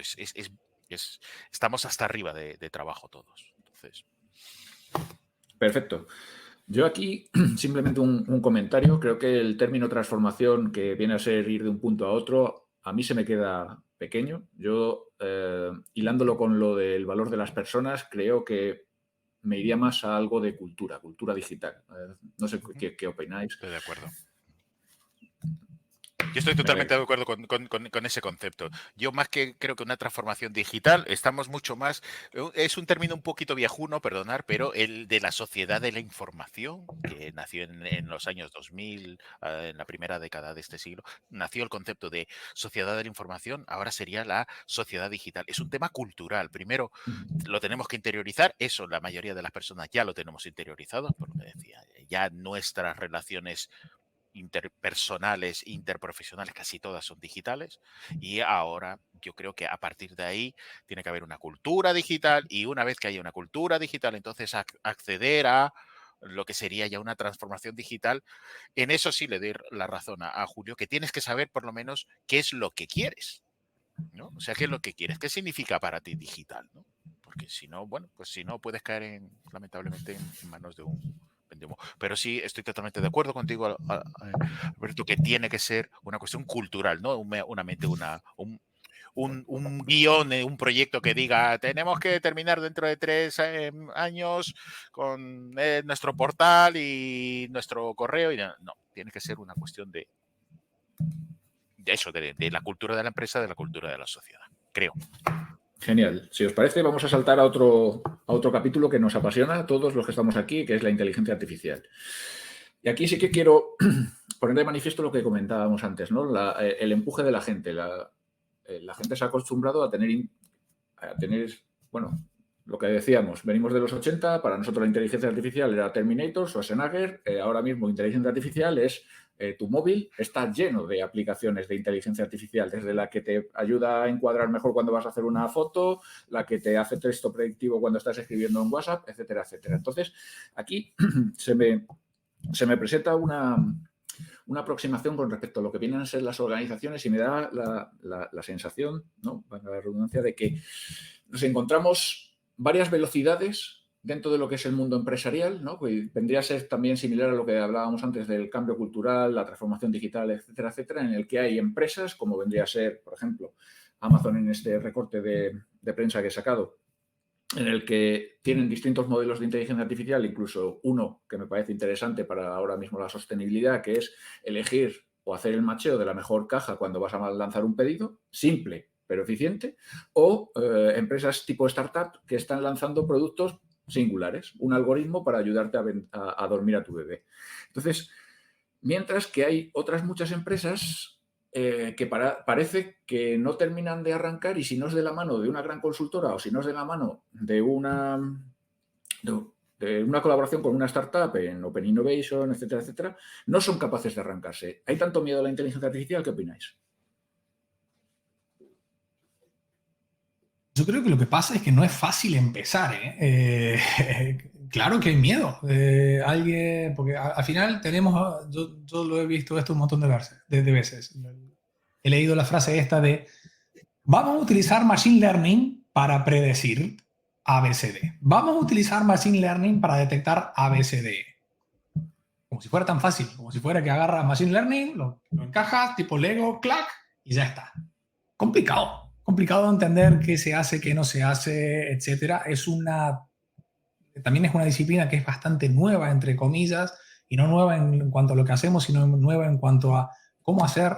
estamos hasta arriba de trabajo todos. Entonces. Perfecto. Yo aquí simplemente un comentario. Creo que el término transformación, que viene a ser ir de un punto a otro, a mí se me queda pequeño. Yo, hilándolo con lo del valor de las personas, creo que me iría más a algo de cultura digital. No sé qué opináis. Estoy de acuerdo. Yo estoy totalmente de acuerdo con ese concepto. Yo más que creo que una transformación digital, estamos mucho más, es un término un poquito viejuno, perdonar, pero el de la sociedad de la información, que nació en los años 2000, en la primera década de este siglo, nació el concepto de sociedad de la información, ahora sería la sociedad digital. Es un tema cultural. Primero, lo tenemos que interiorizar, eso la mayoría de las personas ya lo tenemos interiorizado, por lo que decía, ya nuestras relaciones interpersonales, interprofesionales, casi todas son digitales, y ahora yo creo que a partir de ahí tiene que haber una cultura digital, y una vez que haya una cultura digital, entonces acceder a lo que sería ya una transformación digital. En eso sí le doy la razón a Julio, que tienes que saber por lo menos qué es lo que quieres, ¿no? O sea, qué es lo que quieres, qué significa para ti digital, ¿no? Porque si no, bueno, pues si no puedes caer lamentablemente en manos de un. Pero sí, estoy totalmente de acuerdo contigo, Alberto, que tiene que ser una cuestión cultural, no un guión, un proyecto que diga tenemos que terminar dentro de 3 años con nuestro portal y nuestro correo. Y no, tiene que ser una cuestión de eso, de la cultura de la empresa, de la cultura de la sociedad, creo. Genial. Si os parece, vamos a saltar a otro capítulo que nos apasiona a todos los que estamos aquí, que es la inteligencia artificial. Y aquí sí que quiero poner de manifiesto lo que comentábamos antes, ¿no? El empuje de la gente. La gente se ha acostumbrado a tener, bueno, lo que decíamos, venimos de los 80, para nosotros la inteligencia artificial era Terminator, Schwarzenegger, ahora mismo inteligencia artificial es tu móvil, está lleno de aplicaciones de inteligencia artificial, desde la que te ayuda a encuadrar mejor cuando vas a hacer una foto, la que te hace texto predictivo cuando estás escribiendo en WhatsApp, etcétera, etcétera. Entonces, aquí se me presenta una aproximación con respecto a lo que vienen a ser las organizaciones y me da la sensación, ¿no?, para la redundancia, de que nos encontramos varias velocidades dentro de lo que es el mundo empresarial, ¿no? Pues vendría a ser también similar a lo que hablábamos antes del cambio cultural, la transformación digital, etcétera, etcétera, en el que hay empresas, como vendría a ser, por ejemplo, Amazon en este recorte de prensa que he sacado, en el que tienen distintos modelos de inteligencia artificial, incluso uno que me parece interesante para ahora mismo la sostenibilidad, que es elegir o hacer el macheo de la mejor caja cuando vas a lanzar un pedido, simple pero eficiente, o empresas tipo startup que están lanzando productos singulares, un algoritmo para ayudarte a dormir a tu bebé. Entonces, mientras que hay otras muchas empresas que parece que no terminan de arrancar, y si no es de la mano de una gran consultora o si no es de la mano de una colaboración con una startup en Open Innovation, etcétera, etcétera, no son capaces de arrancarse. ¿Hay tanto miedo a la inteligencia artificial? ¿Qué opináis? Yo creo que lo que pasa es que no es fácil empezar, ¿eh? Claro que hay miedo. Porque al final tenemos, yo lo he visto esto un montón de veces. He leído la frase esta de, vamos a utilizar Machine Learning para predecir ABCD. Vamos a utilizar Machine Learning para detectar ABCD. Como si fuera tan fácil, como si fuera que agarras Machine Learning, lo encajas, tipo Lego, clac, y ya está. Complicado de entender qué se hace, qué no se hace, etcétera. También es una disciplina que es bastante nueva, entre comillas, y no nueva en cuanto a lo que hacemos, sino nueva en cuanto a cómo hacer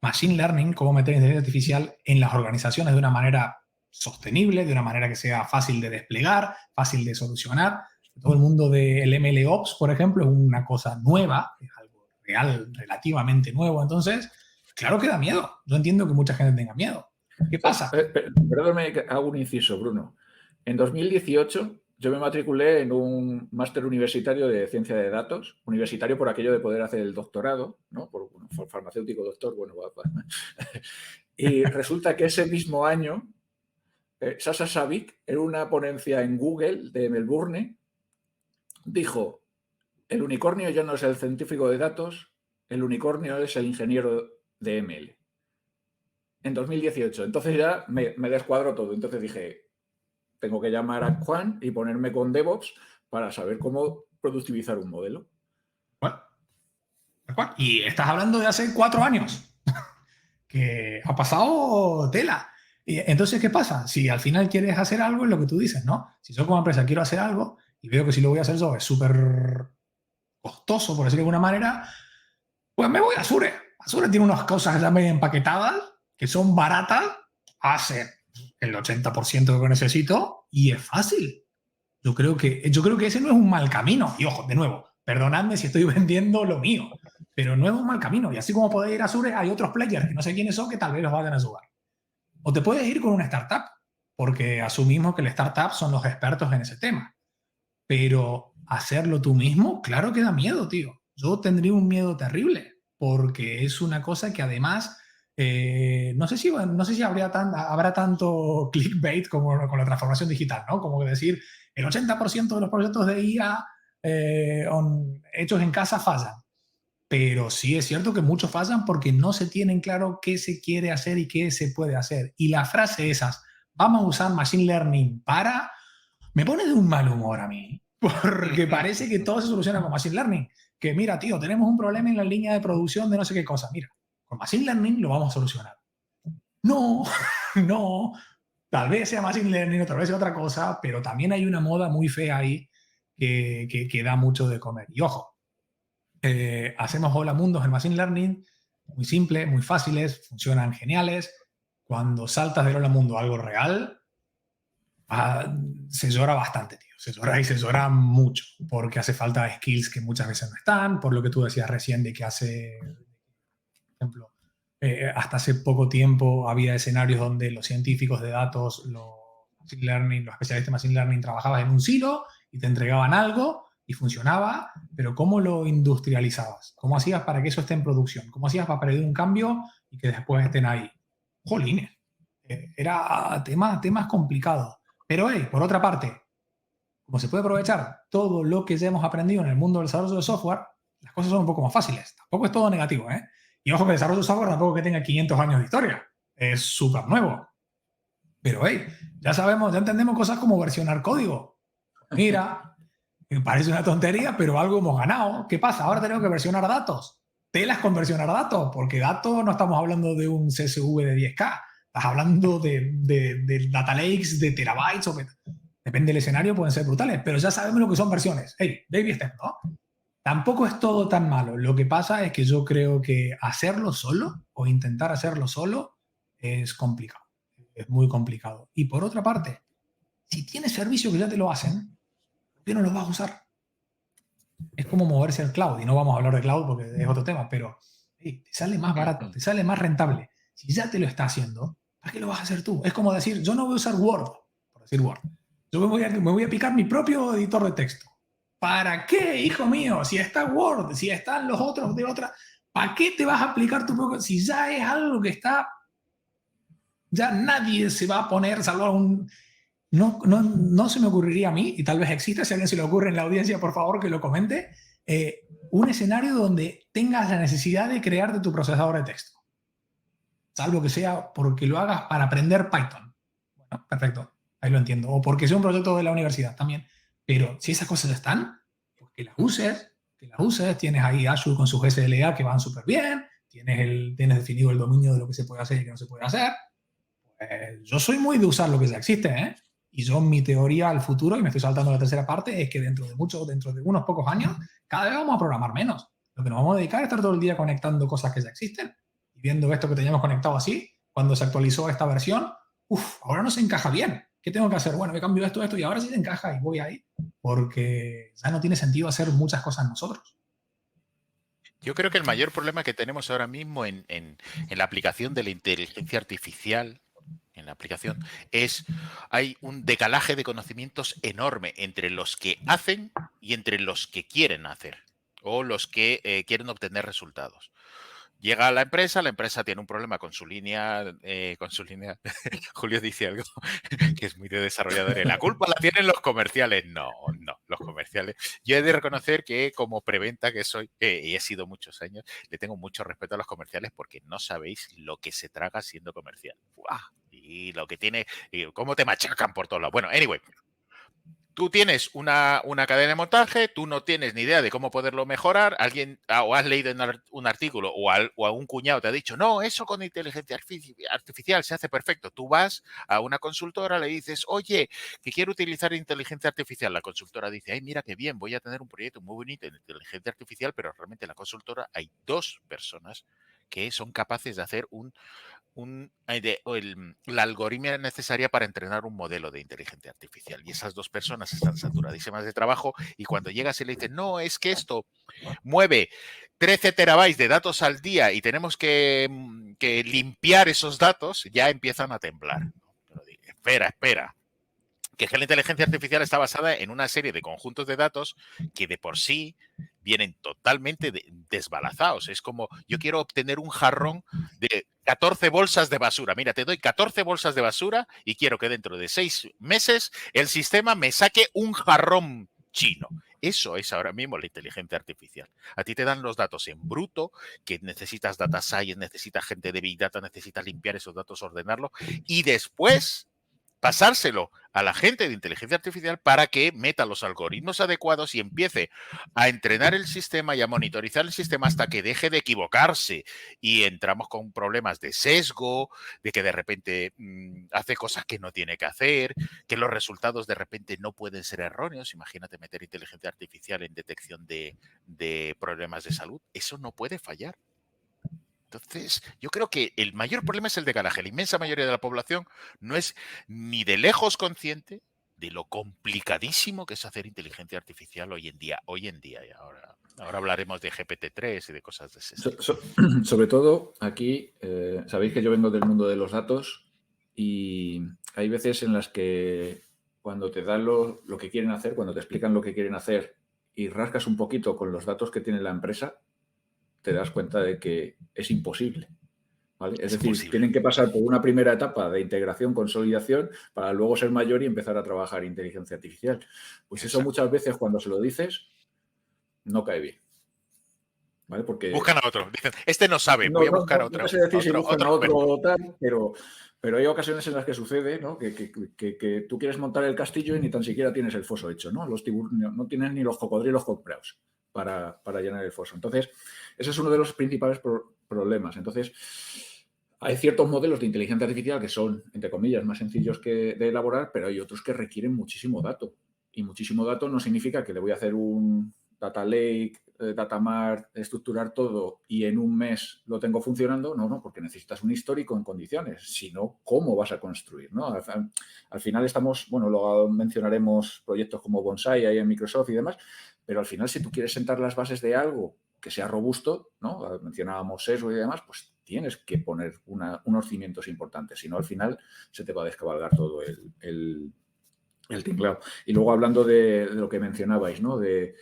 machine learning, cómo meter inteligencia artificial en las organizaciones de una manera sostenible, de una manera que sea fácil de desplegar, fácil de solucionar. Todo el mundo del MLOps, por ejemplo, es una cosa nueva, es algo relativamente nuevo. Entonces, claro que da miedo. Yo entiendo que mucha gente tenga miedo. ¿Qué pasa? Perdóname, hago un inciso, Bruno. En 2018 yo me matriculé en un máster universitario de ciencia de datos, universitario por aquello de poder hacer el doctorado, ¿no? Por farmacéutico doctor, bueno, y resulta que ese mismo año Sasha Savic, en una ponencia en Google de Melbourne, dijo, el unicornio ya no es el científico de datos, el unicornio es el ingeniero de ML. En 2018. Entonces ya me descuadro todo. Entonces dije, tengo que llamar a Juan y ponerme con DevOps para saber cómo productivizar un modelo. Bueno, y estás hablando de hace 4 años, que ha pasado tela. Y entonces, ¿qué pasa? Si al final quieres hacer algo, es lo que tú dices, ¿no? Si yo como empresa quiero hacer algo y veo que si lo voy a hacer yo es súper costoso, por decirlo de alguna manera, pues me voy a Azure. Azure tiene unas cosas ya medio empaquetadas que son baratas, hace el 80% que necesito y es fácil. Yo creo que ese no es un mal camino. Y ojo, de nuevo, perdonadme si estoy vendiendo lo mío, pero no es un mal camino. Y así como podéis ir a Azure, hay otros players que no sé quiénes son que tal vez los vayan a ayudar. O te puedes ir con una startup, porque asumimos que las startups son los expertos en ese tema. Pero hacerlo tú mismo, claro que da miedo, tío. Yo tendría un miedo terrible, porque es una cosa que además... no sé si habrá tanto clickbait como con la transformación digital, ¿no? Como decir, el 80% de los proyectos de IA hechos en casa fallan. Pero sí es cierto que muchos fallan porque no se tienen claro qué se quiere hacer y qué se puede hacer. Y la frase esas, vamos a usar Machine Learning para... me pone de un mal humor a mí. Porque parece que todo se soluciona con Machine Learning. Que mira, tío, tenemos un problema en la línea de producción de no sé qué cosa. Mira, con Machine Learning lo vamos a solucionar. No, no. Tal vez sea Machine Learning, otra vez sea otra cosa, pero también hay una moda muy fea ahí que da mucho de comer. Y ojo, hacemos hola mundos en Machine Learning, muy simple, muy fáciles, funcionan geniales. Cuando saltas del hola mundo a algo real, se llora bastante, tío. Se llora y se llora mucho, porque hace falta skills que muchas veces no están, por lo que tú decías recién de que hace... por ejemplo, hasta hace poco tiempo había escenarios donde los científicos de datos, los especialistas de Machine Learning, trabajabas en un silo y te entregaban algo y funcionaba, pero ¿cómo lo industrializabas? ¿Cómo hacías para que eso esté en producción? ¿Cómo hacías para pedir un cambio y que después estén ahí? Jolines. Era temas complicados. Pero, por otra parte, como se puede aprovechar todo lo que ya hemos aprendido en el mundo del desarrollo de software, las cosas son un poco más fáciles. Tampoco es todo negativo, ¿eh? Y ojo que el desarrollo de software tampoco que tenga 500 años de historia. Es súper nuevo. Pero, ya sabemos, ya entendemos cosas como versionar código. Mira, me parece una tontería, pero algo hemos ganado. ¿Qué pasa? Ahora tenemos que versionar datos. Telas con versionar datos, porque datos no estamos hablando de un CSV de 10K, estás hablando de data lakes, de terabytes, depende del escenario, pueden ser brutales, pero ya sabemos lo que son versiones. Hey, baby step, ¿no? Tampoco es todo tan malo. Lo que pasa es que yo creo que hacerlo solo o intentar hacerlo solo es complicado. Es muy complicado. Y por otra parte, si tienes servicios que ya te lo hacen, ¿por qué no los vas a usar? Es como moverse al cloud. Y no vamos a hablar de cloud porque es otro tema, pero hey, te sale más barato, te sale más rentable. Si ya te lo está haciendo, ¿para qué lo vas a hacer tú? Es como decir, yo no voy a usar Word, por decir Word. Yo me voy a picar mi propio editor de texto. ¿Para qué, hijo mío? Si está Word, si están los otros de otra, ¿para qué te vas a aplicar tu propio? Si ya es algo que está, ya nadie se va a poner, salvo un... No se me ocurriría a mí, y tal vez exista, si a alguien se le ocurre en la audiencia, por favor, que lo comente, un escenario donde tengas la necesidad de crearte tu procesador de texto. Salvo que sea porque lo hagas para aprender Python. Bueno, perfecto, ahí lo entiendo. O porque sea un proyecto de la universidad también. Pero si esas cosas están, pues que las uses. Tienes ahí Azure con su GSLA que van súper bien, tienes definido el dominio de lo que se puede hacer y que no se puede hacer. Pues yo soy muy de usar lo que ya existe, ¿eh? Y yo, mi teoría al futuro, y me estoy saltando la tercera parte, es que dentro de unos pocos años, cada vez vamos a programar menos. Lo que nos vamos a dedicar es estar todo el día conectando cosas que ya existen. Y viendo esto que teníamos conectado así, cuando se actualizó esta versión, ahora no se encaja bien. ¿Qué tengo que hacer? Bueno, me cambio esto, y ahora sí se encaja y voy ahí. Porque ya no tiene sentido hacer muchas cosas nosotros. Yo creo que el mayor problema que tenemos ahora mismo en la aplicación de la inteligencia artificial, en la aplicación, hay un decalaje de conocimientos enorme entre los que hacen y entre los que quieren hacer o los que quieren obtener resultados. Llega a la empresa tiene un problema con su línea, Julio dice algo que es muy de desarrolladores. La culpa la tienen los comerciales. No, los comerciales. Yo he de reconocer que como preventa que soy, y he sido muchos años, le tengo mucho respeto a los comerciales porque no sabéis lo que se traga siendo comercial. ¡Buah! Y lo que tiene, y cómo te machacan por todos lados. Bueno, anyway. Tú tienes una cadena de montaje, tú no tienes ni idea de cómo poderlo mejorar, alguien o has leído un artículo o a un cuñado te ha dicho, no, eso con inteligencia artificial se hace perfecto. Tú vas a una consultora, le dices, oye, que quiero utilizar inteligencia artificial. La consultora dice, ay, mira qué bien, voy a tener un proyecto muy bonito en inteligencia artificial, pero realmente en la consultora hay 2 personas que son capaces de hacer la algoritmia necesaria para entrenar un modelo de inteligencia artificial. Y esas 2 personas están saturadísimas de trabajo y cuando llegas y le dices, no, es que esto mueve 13 terabytes de datos al día y tenemos que limpiar esos datos, ya empiezan a temblar. Pero espera. Que la inteligencia artificial está basada en una serie de conjuntos de datos que de por sí vienen totalmente desbalazados. Es como, yo quiero obtener un jarrón de 14 bolsas de basura. Mira, te doy 14 bolsas de basura y quiero que dentro de 6 meses el sistema me saque un jarrón chino. Eso es ahora mismo la inteligencia artificial. A ti te dan los datos en bruto, que necesitas data science, necesitas gente de Big Data, necesitas limpiar esos datos, ordenarlos y después pasárselo a la gente de inteligencia artificial para que meta los algoritmos adecuados y empiece a entrenar el sistema y a monitorizar el sistema hasta que deje de equivocarse. Y entramos con problemas de sesgo, de que de repente hace cosas que no tiene que hacer, que los resultados de repente no pueden ser erróneos. Imagínate meter inteligencia artificial en detección de problemas de salud. Eso no puede fallar. Entonces, yo creo que el mayor problema es el decalaje. La inmensa mayoría de la población no es ni de lejos consciente de lo complicadísimo que es hacer inteligencia artificial hoy en día. Y ahora hablaremos de GPT-3 y de cosas de ese estilo. Sobre todo aquí, sabéis que yo vengo del mundo de los datos y hay veces en las que cuando te dan lo que quieren hacer, cuando te explican lo que quieren hacer y rascas un poquito con los datos que tiene la empresa, te das cuenta de que es imposible. ¿Vale? Es decir, imposible. Tienen que pasar por una primera etapa de integración, consolidación, para luego ser mayor y empezar a trabajar inteligencia artificial. Pues eso muchas veces cuando se lo dices, no cae bien. ¿Vale? Porque buscan a otro. Dicen, este no sabe, voy a buscar a otro. No sé decir si buscan a otro o tal, pero Pero hay ocasiones en las que sucede, ¿no? Que tú quieres montar el castillo y ni tan siquiera tienes el foso hecho, ¿no? No tienes ni los cocodrilos comprados para llenar el foso. Entonces, ese es uno de los principales problemas. Entonces, hay ciertos modelos de inteligencia artificial que son, entre comillas, más sencillos de elaborar, pero hay otros que requieren muchísimo dato. Y muchísimo dato no significa que le voy a hacer un data lake, data mart, estructurar todo y en un mes lo tengo funcionando. No, porque necesitas un histórico en condiciones. Si no, ¿cómo vas a construir? ¿No? Al final estamos, bueno, luego mencionaremos proyectos como Bonsai ahí en Microsoft y demás, pero al final si tú quieres sentar las bases de algo que sea robusto, ¿no? Mencionábamos eso y demás, pues tienes que poner unos cimientos importantes, si no al final se te va a descabalgar todo el tinglado. Y luego hablando de lo que mencionabais, ¿no? De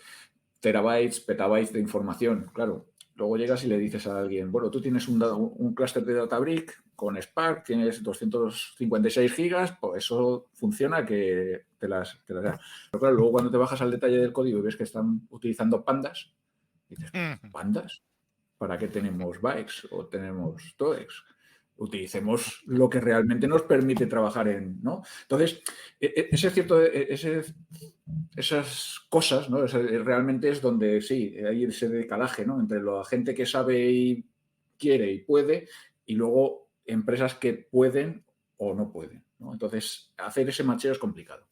terabytes, petabytes de información, claro. Luego llegas y le dices a alguien, bueno, tú tienes un clúster de Databricks con Spark, tienes 256 gigas, pues eso funciona que te las da. Pero claro, luego cuando te bajas al detalle del código y ves que están utilizando pandas, dices, ¿pandas? ¿Para qué tenemos bytes o tenemos toex? Utilicemos lo que realmente nos permite trabajar en, ¿no? Entonces, esas cosas, ¿no? Realmente es donde sí, hay ese decalaje, ¿no? Entre la gente que sabe y quiere y puede, y luego empresas que pueden o no pueden, ¿no? Entonces, hacer ese macheo es complicado.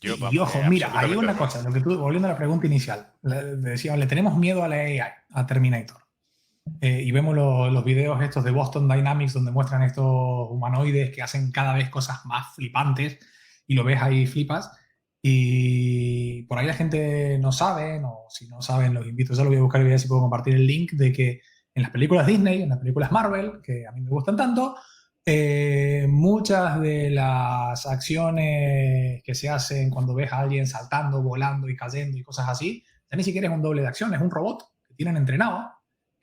Y ojo, mira, hay una cosa, lo que tú, volviendo a la pregunta inicial, decíamos, le tenemos miedo a la AI, a Terminator. Y vemos los videos estos de Boston Dynamics donde muestran estos humanoides que hacen cada vez cosas más flipantes y lo ves ahí flipas. Y por ahí la gente no sabe, o si no saben, los invito, ya lo voy a buscar y voy a ver si puedo compartir el link de que en las películas Disney, en las películas Marvel, que a mí me gustan tanto, muchas de las acciones que se hacen cuando ves a alguien saltando, volando y cayendo y cosas así, ya ni siquiera es un doble de acción, es un robot que tienen entrenado,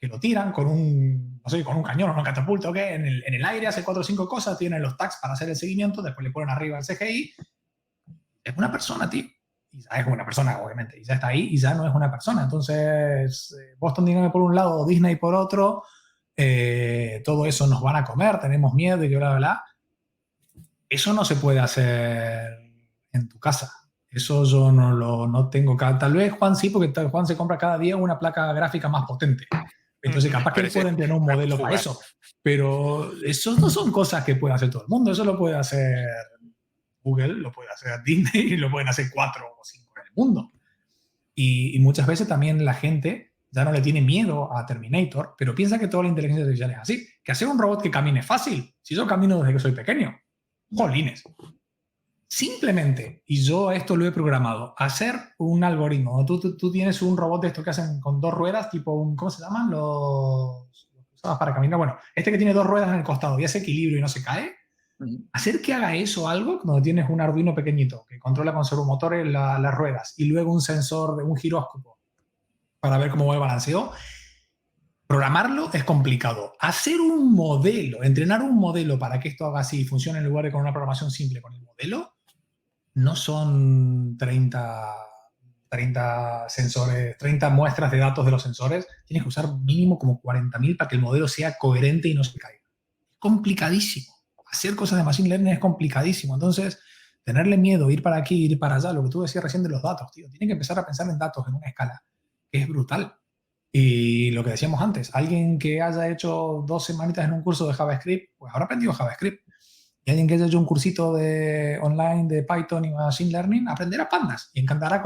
que lo tiran con un, no sé, con un cañón o una catapulta, ¿okay? En el aire hace 4 o 5 cosas, tienen los tags para hacer el seguimiento, después le ponen arriba el CGI. Es una persona, tío. Y ya es una persona, obviamente. Y ya está ahí y ya no es una persona. Entonces, Boston Dynamics por un lado, Disney por otro, todo eso nos van a comer, tenemos miedo y que bla, bla, bla. Eso no se puede hacer en tu casa. Eso yo no tengo. Tal vez Juan sí, porque Juan se compra cada día una placa gráfica más potente. Entonces, capaz que pueden tener un modelo para eso. Pero eso no son cosas que puede hacer todo el mundo. Eso lo puede hacer Google, lo puede hacer Disney y lo pueden hacer 4 o 5 en el mundo. Y muchas veces también la gente ya no le tiene miedo a Terminator, pero piensa que toda la inteligencia artificial es así. Que hacer un robot que camine es fácil. Si yo camino desde que soy pequeño, jolines. Simplemente, y yo esto lo he programado, hacer un algoritmo. Tú tienes un robot de estos que hacen con 2 ruedas, tipo un, ¿cómo se llaman? Los que usabas para caminar. Bueno, este que tiene 2 ruedas en el costado y hace equilibrio y no se cae. Hacer que haga eso algo, cuando tienes un Arduino pequeñito que controla con servomotores las ruedas y luego un sensor de un giróscopo para ver cómo va el balanceo, programarlo es complicado. Hacer un modelo, entrenar un modelo para que esto haga así y funcione en lugar de con una programación simple con el modelo, no son 30 sensores, 30 muestras de datos de los sensores. Tienes que usar mínimo como 40.000 para que el modelo sea coherente y no se caiga. Complicadísimo. Hacer cosas de Machine Learning es complicadísimo. Entonces, tenerle miedo, ir para aquí, ir para allá, lo que tú decías recién de los datos, tío. Tiene que empezar a pensar en datos en una escala que es brutal. Y lo que decíamos antes, alguien que haya hecho 2 semanitas en un curso de JavaScript, pues habrá aprendido JavaScript. Y alguien que haya hecho un cursito online de Python y Machine Learning aprenderá pandas. Y encantará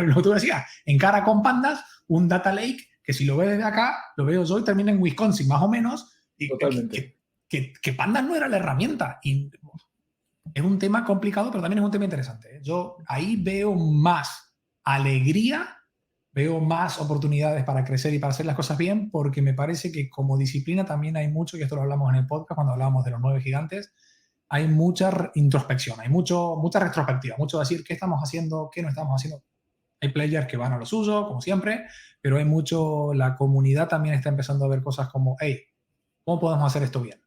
lo que tú decías, encara con pandas un data lake que si lo ve desde acá, lo veo yo y termina en Wisconsin, más o menos. Y totalmente. Que pandas no era la herramienta. Y es un tema complicado, pero también es un tema interesante. Yo ahí veo más alegría, veo más oportunidades para crecer y para hacer las cosas bien, porque me parece que como disciplina también hay mucho, y esto lo hablamos en el podcast cuando hablábamos de los 9 gigantes, hay mucha introspección, hay mucha retrospectiva, mucho decir qué estamos haciendo, qué no estamos haciendo. Hay players que van a lo suyo, como siempre, pero hay mucho, la comunidad también está empezando a ver cosas como, hey, ¿cómo podemos hacer esto bien?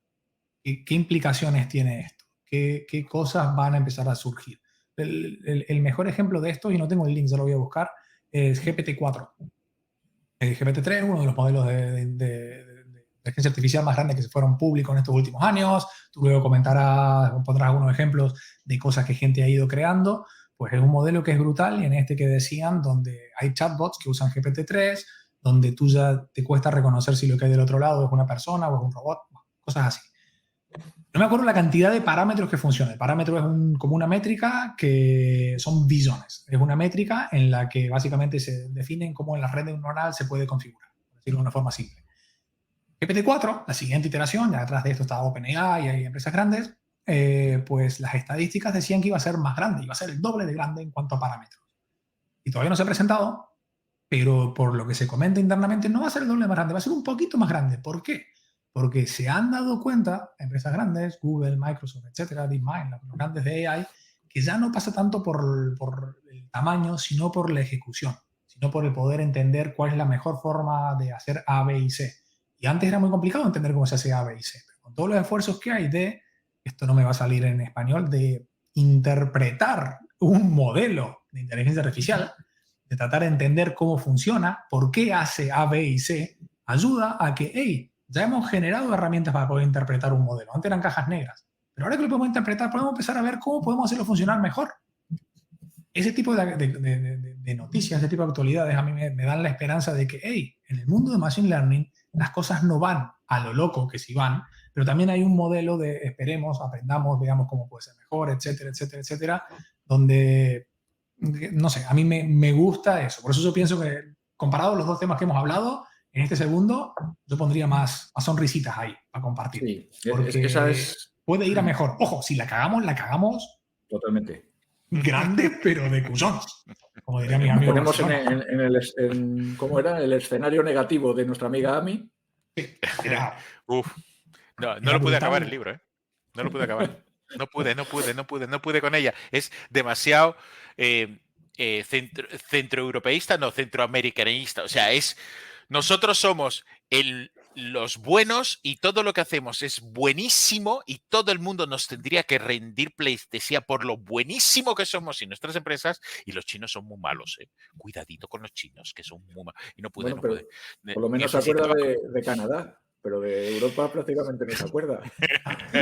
¿Qué implicaciones tiene esto? ¿Qué cosas van a empezar a surgir? El mejor ejemplo de esto, y no tengo el link, ya lo voy a buscar, es GPT-4. El GPT-3 es uno de los modelos de inteligencia artificial más grandes que se fueron públicos en estos últimos años. Tú luego pondrás algunos ejemplos de cosas que gente ha ido creando. Pues es un modelo que es brutal, y en este que decían, donde hay chatbots que usan GPT-3, donde tú ya te cuesta reconocer si lo que hay del otro lado es una persona o es un robot, cosas así. No me acuerdo la cantidad de parámetros que funciona. El parámetro es como una métrica que son billones. Es una métrica en la que básicamente se definen cómo en la red neuronal se puede configurar, por decirlo de una forma simple. GPT-4, la siguiente iteración, ya detrás de esto estaba OpenAI y hay empresas grandes, pues las estadísticas decían que iba a ser más grande, iba a ser el doble de grande en cuanto a parámetros. Y todavía no se ha presentado, pero por lo que se comenta internamente no va a ser el doble más grande, va a ser un poquito más grande. ¿Por qué? Porque se han dado cuenta empresas grandes, Google, Microsoft, etcétera, DeepMind, los grandes de AI, que ya no pasa tanto por el tamaño, sino por la ejecución, sino por el poder entender cuál es la mejor forma de hacer A, B y C. Y antes era muy complicado entender cómo se hace A, B y C. Pero con todos los esfuerzos que hay esto no me va a salir en español, de interpretar un modelo de inteligencia artificial, de tratar de entender cómo funciona, por qué hace A, B y C, ayuda a que, hey, ya hemos generado herramientas para poder interpretar un modelo. Antes eran cajas negras, pero ahora que lo podemos interpretar, podemos empezar a ver cómo podemos hacerlo funcionar mejor. Ese tipo de noticias, ese tipo de actualidades a mí me dan la esperanza de que, hey, en el mundo de Machine Learning las cosas no van a lo loco, que sí van, pero también hay un modelo de esperemos, aprendamos, veamos cómo puede ser mejor, etcétera, etcétera, etcétera, donde, no sé, a mí me gusta eso. Por eso yo pienso que, comparado a los dos temas que hemos hablado, en este segundo yo pondría más sonrisitas ahí para compartir. Sí, porque esa es... puede ir a mejor. Ojo, si la cagamos Totalmente. grande, pero de cuzón. Como diría mi amigo. Ponemos ¿cómo era? El escenario negativo de nuestra amiga Ami. Sí, Uf, no lo pude acabar el libro, ¿eh? No lo pude acabar. No pude con ella. Es demasiado centroeuropeísta, no, centroamericanista. O sea, nosotros somos los buenos y todo lo que hacemos es buenísimo y todo el mundo nos tendría que rendir pleitesía por lo buenísimo que somos y nuestras empresas, y los chinos son muy malos, ¿eh? Cuidadito con los chinos, que son muy malos. Y no pude. Por lo menos se acuerda de Canadá, pero de Europa prácticamente no se acuerda.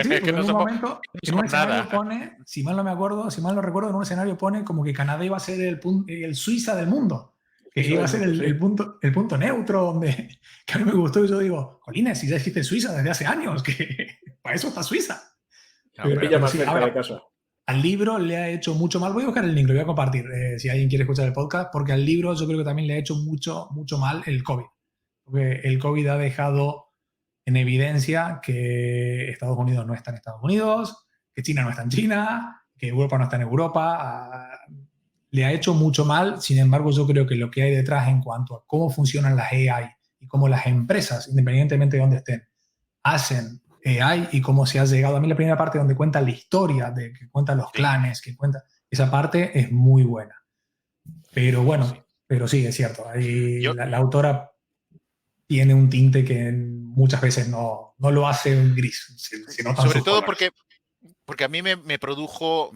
Sí, que en no un somos, momento, no en un somos escenario nada. pone, si mal no recuerdo, en un escenario pone como que Canadá iba a ser el Suiza del mundo. Que iba a ser el punto neutro, donde que a mí me gustó, y yo digo, jolines, si ya existe Suiza desde hace años, que para eso está Suiza. Pilla más sí, cerca de casa. Al libro le ha hecho mucho mal. Voy a buscar el link, lo voy a compartir si alguien quiere escuchar el podcast, porque al libro yo creo que también le ha hecho mucho mal el COVID. Porque el COVID ha dejado en evidencia que Estados Unidos no está en Estados Unidos, que China no está en China, que Europa no está en Europa. Le ha hecho mucho mal. Sin embargo, yo creo que lo que hay detrás en cuanto a cómo funcionan las AI y cómo las empresas, independientemente de dónde estén, hacen AI y cómo se ha llegado. A mí la primera parte donde cuenta la historia, que cuenta los clanes, que cuenta, esa parte es muy buena. Pero bueno, pero sí, es cierto. La autora tiene un tinte que muchas veces no lo hace un gris. Se notan sobre sus todo colores. porque a mí me produjo...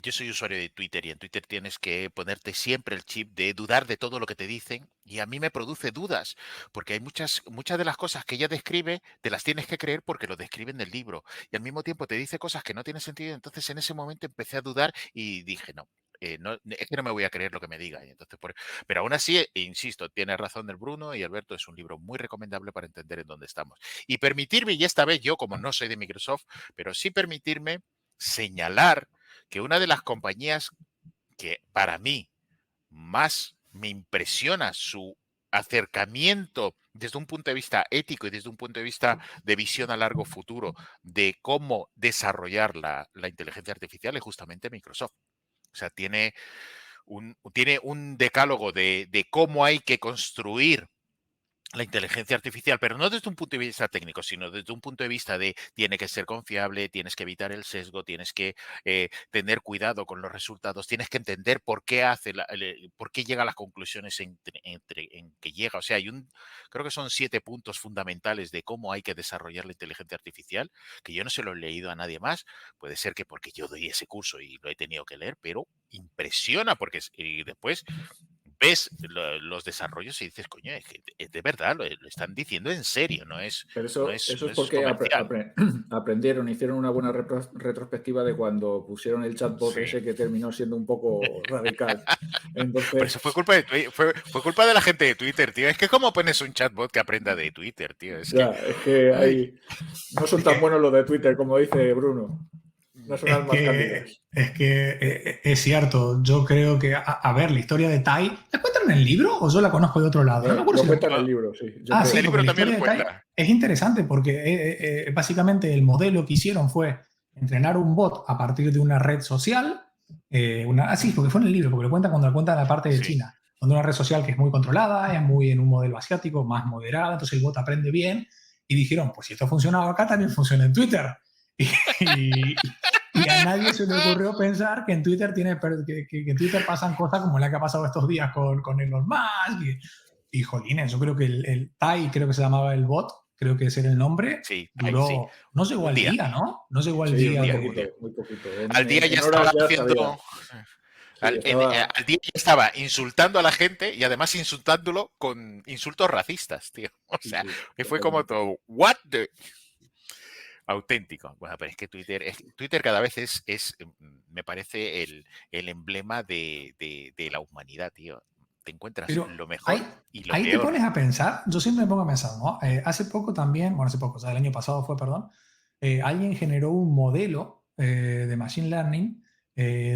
yo soy usuario de Twitter y en Twitter tienes que ponerte siempre el chip de dudar de todo lo que te dicen, y a mí me produce dudas porque hay muchas de las cosas que ella describe te las tienes que creer porque lo describe en el libro, y al mismo tiempo te dice cosas que no tienen sentido. Entonces en ese momento empecé a dudar y dije no. Es que no me voy a creer lo que me diga. Y entonces, pero aún así, insisto, tiene razón el Bruno y Alberto, es un libro muy recomendable para entender en dónde estamos. Y permitirme, y esta vez yo, como no soy de Microsoft, pero sí permitirme señalar que una de las compañías que para mí más me impresiona su acercamiento desde un punto de vista ético y desde un punto de vista de visión a largo futuro de cómo desarrollar la inteligencia artificial es justamente Microsoft. O sea, tiene un decálogo de cómo hay que construir la inteligencia artificial, pero no desde un punto de vista técnico, sino desde un punto de vista de tiene que ser confiable, tienes que evitar el sesgo, tienes que tener cuidado con los resultados, tienes que entender por qué por qué llega a las conclusiones en que llega. O sea, creo que son 7 puntos fundamentales de cómo hay que desarrollar la inteligencia artificial, que yo no se lo he leído a nadie más. Puede ser que porque yo doy ese curso y lo he tenido que leer, pero impresiona porque y después ves los desarrollos y dices, coño, es que es de verdad, lo están diciendo en serio, no es, Pero no eso es, es no es porque comercial. aprendieron, hicieron una buena retrospectiva de cuando pusieron el chatbot Sí. ese que terminó siendo un poco radical. Pero eso Entonces, fue culpa de fue culpa de la gente de Twitter, tío. Es que cómo pones un chatbot que aprenda de Twitter, tío. Es que, ya, es que ay, no son Es tan que, buenos los de Twitter, como dice Bruno. No son es almas que, cándidas. es que es cierto. Yo creo que, a ver, la historia de Tai, ¿la cuentan en el libro o yo la conozco de otro lado? No me acuerdo Lo si la... cuenta en el libro, sí, yo Ah, creo. sí, este porque libro la también historia lo de Tai cuenta. es interesante porque básicamente el modelo que hicieron fue entrenar un bot a partir de una red social. Sí, porque fue en el libro, porque lo cuenta cuando lo cuenta la parte de Sí. China, donde una red social que es muy controlada, es muy en un modelo asiático, más moderada, entonces el bot aprende bien. Y dijeron, pues si esto ha funcionado acá, también funciona en Twitter. Y a nadie se le ocurrió pensar que en Twitter, que en Twitter pasan cosas como la que ha pasado estos días con Elon Musk. Y jolines, yo creo que el Tai, creo que se llamaba el bot, creo que ese era el nombre, Sí, ahí sí. duró, no llegó Un al día. día, ¿no? No llegó al Sí, Un día día, muy un día. de... poquito, muy poquito. Al día ya En horas estaba ya haciendo. sabía. Sí, estaba. Al día ya estaba insultando a la gente y además insultándolo con insultos racistas, tío. O Sí, sea, sí, que fue como totalmente. todo. ¿What the? Auténtico. Bueno, pero es que Twitter cada vez me parece el emblema de la humanidad, tío. Te encuentras Pero lo ahí, mejor y lo ahí te peor. pones a pensar, yo siempre me pongo a pensar, ¿no? Hace poco también, bueno, hace poco, o sea, el año pasado fue, perdón, alguien generó un modelo de Machine Learning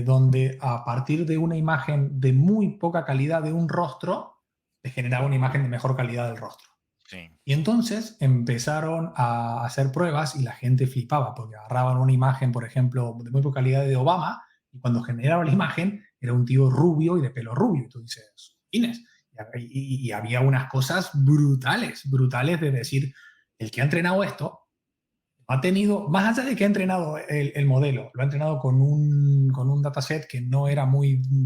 donde a partir de una imagen de muy poca calidad de un rostro, te generaba una imagen de mejor calidad del rostro. Sí. Y entonces empezaron a hacer pruebas y la gente flipaba porque agarraban una imagen, por ejemplo, de muy poca calidad de Obama y cuando generaba la imagen era un tío rubio y de pelo rubio. Y tú dices, Inés. Y había unas cosas brutales, brutales de decir, el que ha entrenado esto ha tenido, más allá de que ha entrenado el modelo, lo ha entrenado con un dataset que no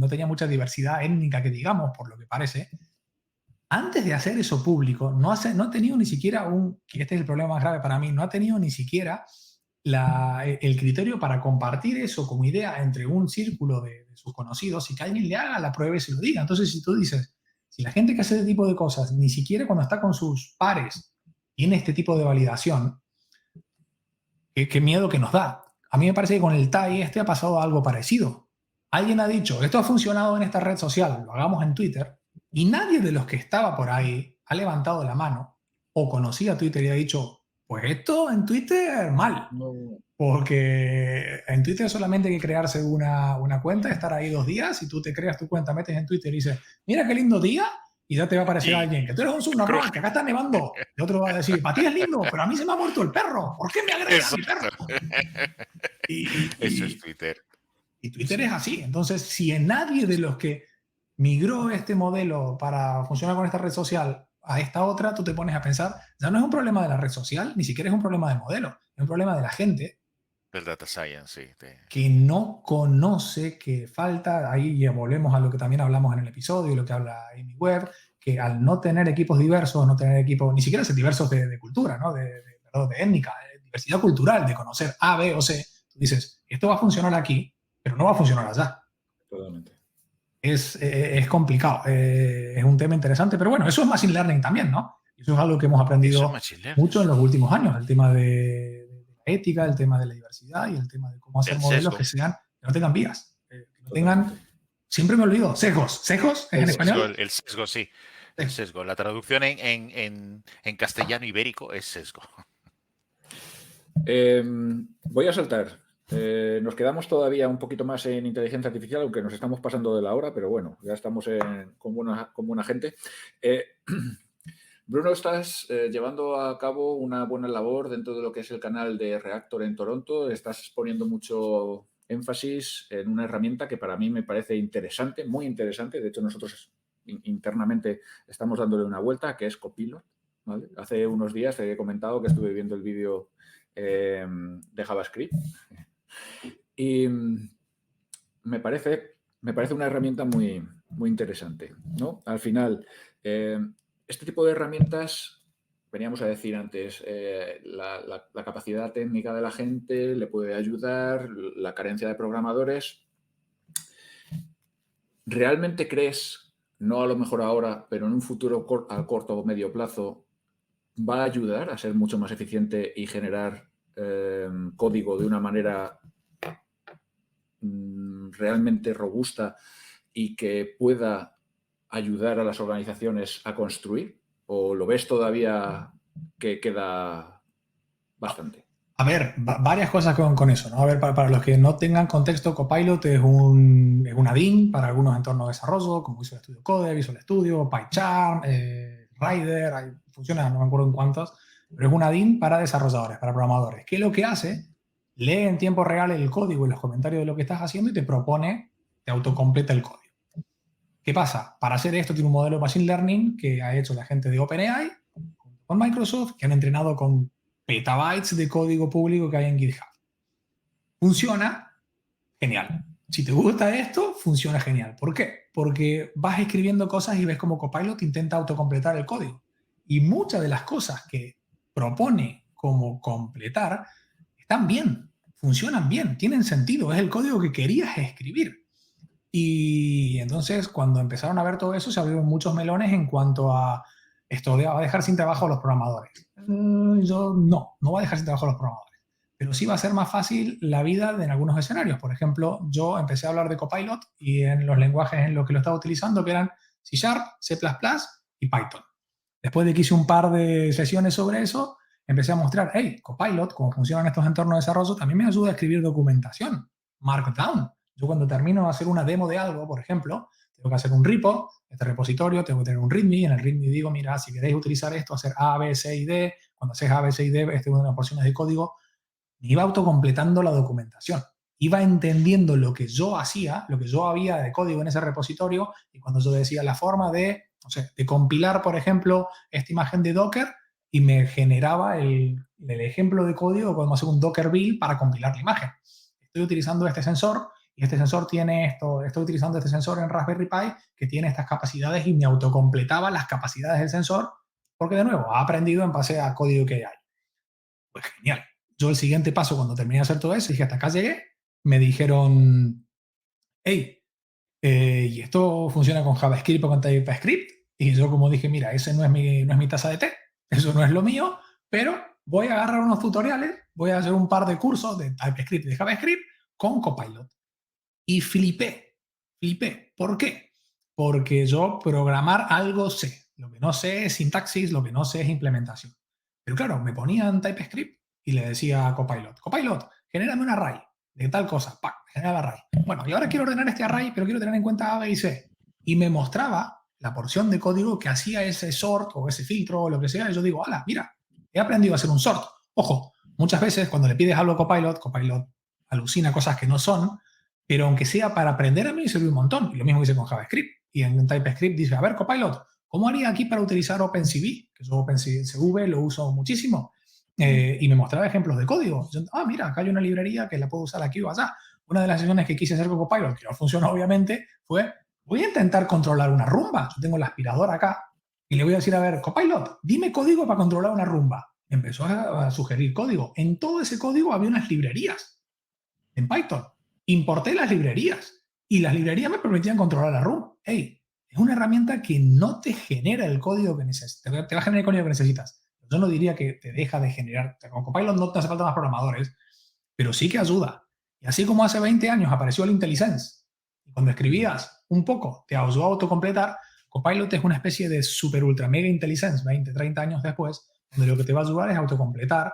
tenía mucha diversidad étnica, que digamos, por lo que parece. Antes de hacer eso público, no ha tenido ni siquiera que este es el problema más grave para mí, no ha tenido ni siquiera el criterio para compartir eso como idea entre un círculo de sus conocidos y que alguien le haga la prueba y se lo diga. Entonces, si tú dices, si la gente que hace este tipo de cosas, ni siquiera cuando está con sus pares, tiene este tipo de validación, qué miedo que nos da. A mí me parece que con el TAI ha pasado algo parecido. Alguien ha dicho, esto ha funcionado en esta red social, lo hagamos en Twitter, y nadie de los que estaba por ahí ha levantado la mano o conocía Twitter y ha dicho, pues esto en Twitter mal. No, Porque en Twitter solamente hay que crearse una cuenta, estar ahí 2 días, y tú te creas tu cuenta, metes en Twitter y dices, mira qué lindo día, y ya te va a aparecer Y alguien, que tú eres un subnormal, cruje. que acá está nevando. Y otro va a decir, para ti es lindo, pero a mí se me ha muerto el perro, ¿por qué me agredes a mi Exacto. perro? Y, Eso es y, Twitter. y Twitter Sí. es así. Entonces, si en nadie de los que migró este modelo para funcionar con esta red social a esta otra, tú te pones a pensar, ya no es un problema de la red social, ni siquiera es un problema del modelo, es un problema de la gente Del data science, sí. que no conoce, que falta, ahí ya volvemos a lo que también hablamos en el episodio, lo que habla Amy Webb, que al no tener equipos diversos, no tener equipos, ni siquiera ser diversos de cultura, ¿no? Perdón, de étnica, de diversidad cultural, de conocer A, B o C, tú dices, esto va a funcionar aquí, pero no va a funcionar allá. totalmente. Es complicado, es un tema interesante, pero bueno, eso es Machine Learning también, ¿no? Eso es algo que hemos Eso es aprendido machine learning. mucho en los últimos años, el tema de la ética, el tema de la diversidad y el tema de cómo hacer El modelos sesgo. que no tengan vías, que no tengan, Totalmente. siempre me olvido, sesgos. ¿Sesgos es en español? El sesgo, sí. El sesgo. La traducción en castellano ibérico es sesgo. Voy a saltar. Nos quedamos todavía un poquito más en inteligencia artificial, aunque nos estamos pasando de la hora, pero bueno, ya estamos con buena gente. Bruno, estás llevando a cabo una buena labor dentro de lo que es el canal de Reactor en Toronto. Estás poniendo mucho énfasis en una herramienta que para mí me parece interesante, muy interesante. De hecho, nosotros internamente estamos dándole una vuelta, que es Copilot, ¿vale? Hace unos días te he comentado que estuve viendo el vídeo de JavaScript y me parece una herramienta muy, muy interesante, ¿no? Al final, este tipo de herramientas, veníamos a decir antes, la capacidad técnica de la gente le puede ayudar, la carencia de programadores. ¿Realmente crees no a lo mejor ahora, pero en un futuro a corto o medio plazo, va a ayudar a ser mucho más eficiente y generar código de una manera realmente robusta y que pueda ayudar a las organizaciones a construir? ¿O lo ves todavía que queda bastante? A ver, varias cosas con eso, ¿no? A ver, para los que no tengan contexto, Copilot es una DIN para algunos entornos de desarrollo, como Visual Studio Code, Visual Studio, PyCharm, Rider, funciona, no me acuerdo en cuántos, pero es una DIN para desarrolladores, para programadores. ¿Qué es lo que hace? Lee en tiempo real el código y los comentarios de lo que estás haciendo y te propone, te autocompleta el código. ¿Qué pasa? Para hacer esto tiene un modelo de Machine Learning que ha hecho la gente de OpenAI con Microsoft, que han entrenado con petabytes de código público que hay en GitHub. Funciona genial. Si te gusta esto, funciona genial. ¿Por qué? Porque vas escribiendo cosas y ves cómo Copilot intenta autocompletar el código. Y muchas de las cosas que propone como completar están bien, funcionan bien, tienen sentido, es el código que querías escribir. Y entonces, cuando empezaron a ver todo eso, se abrieron muchos melones en cuanto a esto va a dejar sin trabajo a los programadores. Yo no va a dejar sin trabajo a los programadores. Pero sí va a ser más fácil la vida en algunos escenarios. Por ejemplo, yo empecé a hablar de Copilot y en los lenguajes en los que lo estaba utilizando, que eran C#, C++ y Python. Después de que hice un par de sesiones sobre eso, empecé a mostrar, hey, Copilot, cómo funcionan estos entornos de desarrollo, también me ayuda a escribir documentación, Markdown. Yo cuando termino de hacer una demo de algo, por ejemplo, tengo que hacer un repo, este repositorio, tengo que tener un README, y en el README digo, mira, si queréis utilizar esto, hacer A, B, C y D, cuando haces A, B, C y D, esta es una de las porciones de código, me iba autocompletando la documentación. Iba entendiendo lo que yo hacía, lo que yo había de código en ese repositorio, y cuando yo decía la forma de, no sé, de compilar, por ejemplo, esta imagen de Docker, y me generaba el ejemplo de código, podemos hacer un Docker build para compilar la imagen. Estoy utilizando este sensor, y este sensor tiene esto, estoy utilizando este sensor en Raspberry Pi que tiene estas capacidades y me autocompletaba las capacidades del sensor porque, de nuevo, ha aprendido en base a código que hay. Pues genial. Yo el siguiente paso, cuando terminé de hacer todo eso, dije, hasta acá llegué, me dijeron, hey, ¿y esto funciona con JavaScript o con TypeScript? Y yo como dije, mira, ese no es mi taza de té, eso no es lo mío, pero voy a agarrar unos tutoriales, voy a hacer un par de cursos de TypeScript y de JavaScript con Copilot. Y flipé. ¿Por qué? Porque yo programar algo sé. Lo que no sé es sintaxis, lo que no sé es implementación. Pero claro, me ponía en TypeScript y le decía a Copilot, genérame un array de tal cosa. ¡Pac! Genera el array. Bueno, y ahora quiero ordenar este array, pero quiero tener en cuenta A, B y C. Y me mostraba la porción de código que hacía ese sort o ese filtro o lo que sea. Y yo digo, ¡hala, mira! He aprendido a hacer un sort. Ojo, muchas veces cuando le pides algo a Copilot alucina cosas que no son, pero aunque sea para aprender, a mí me sirve un montón. Y lo mismo hice con JavaScript. Y en TypeScript dice, a ver, Copilot, ¿cómo haría aquí para utilizar OpenCV? Que yo OpenCV lo uso muchísimo. Y me mostraba ejemplos de código. Yo, mira, acá hay una librería que la puedo usar aquí o allá. Una de las sesiones que quise hacer con Copilot, que no funcionó obviamente, fue, voy a intentar controlar una rumba. Yo tengo el aspirador acá y le voy a decir, a ver, Copilot, dime código para controlar una rumba. Empezó a sugerir código. En todo ese código había unas librerías en Python. Importé las librerías y las librerías me permitían controlar la rumba. Hey, es una herramienta que no te genera el código que necesitas, te va a generar el código que necesitas. Yo no diría que te deja de generar. Con Copilot no te hace falta más programadores, pero sí que ayuda. Y así como hace 20 años apareció el IntelliSense, y cuando escribías un poco te ayudó a autocompletar, Copilot es una especie de super ultra mega IntelliSense 20, 30 años después, donde lo que te va a ayudar es autocompletar.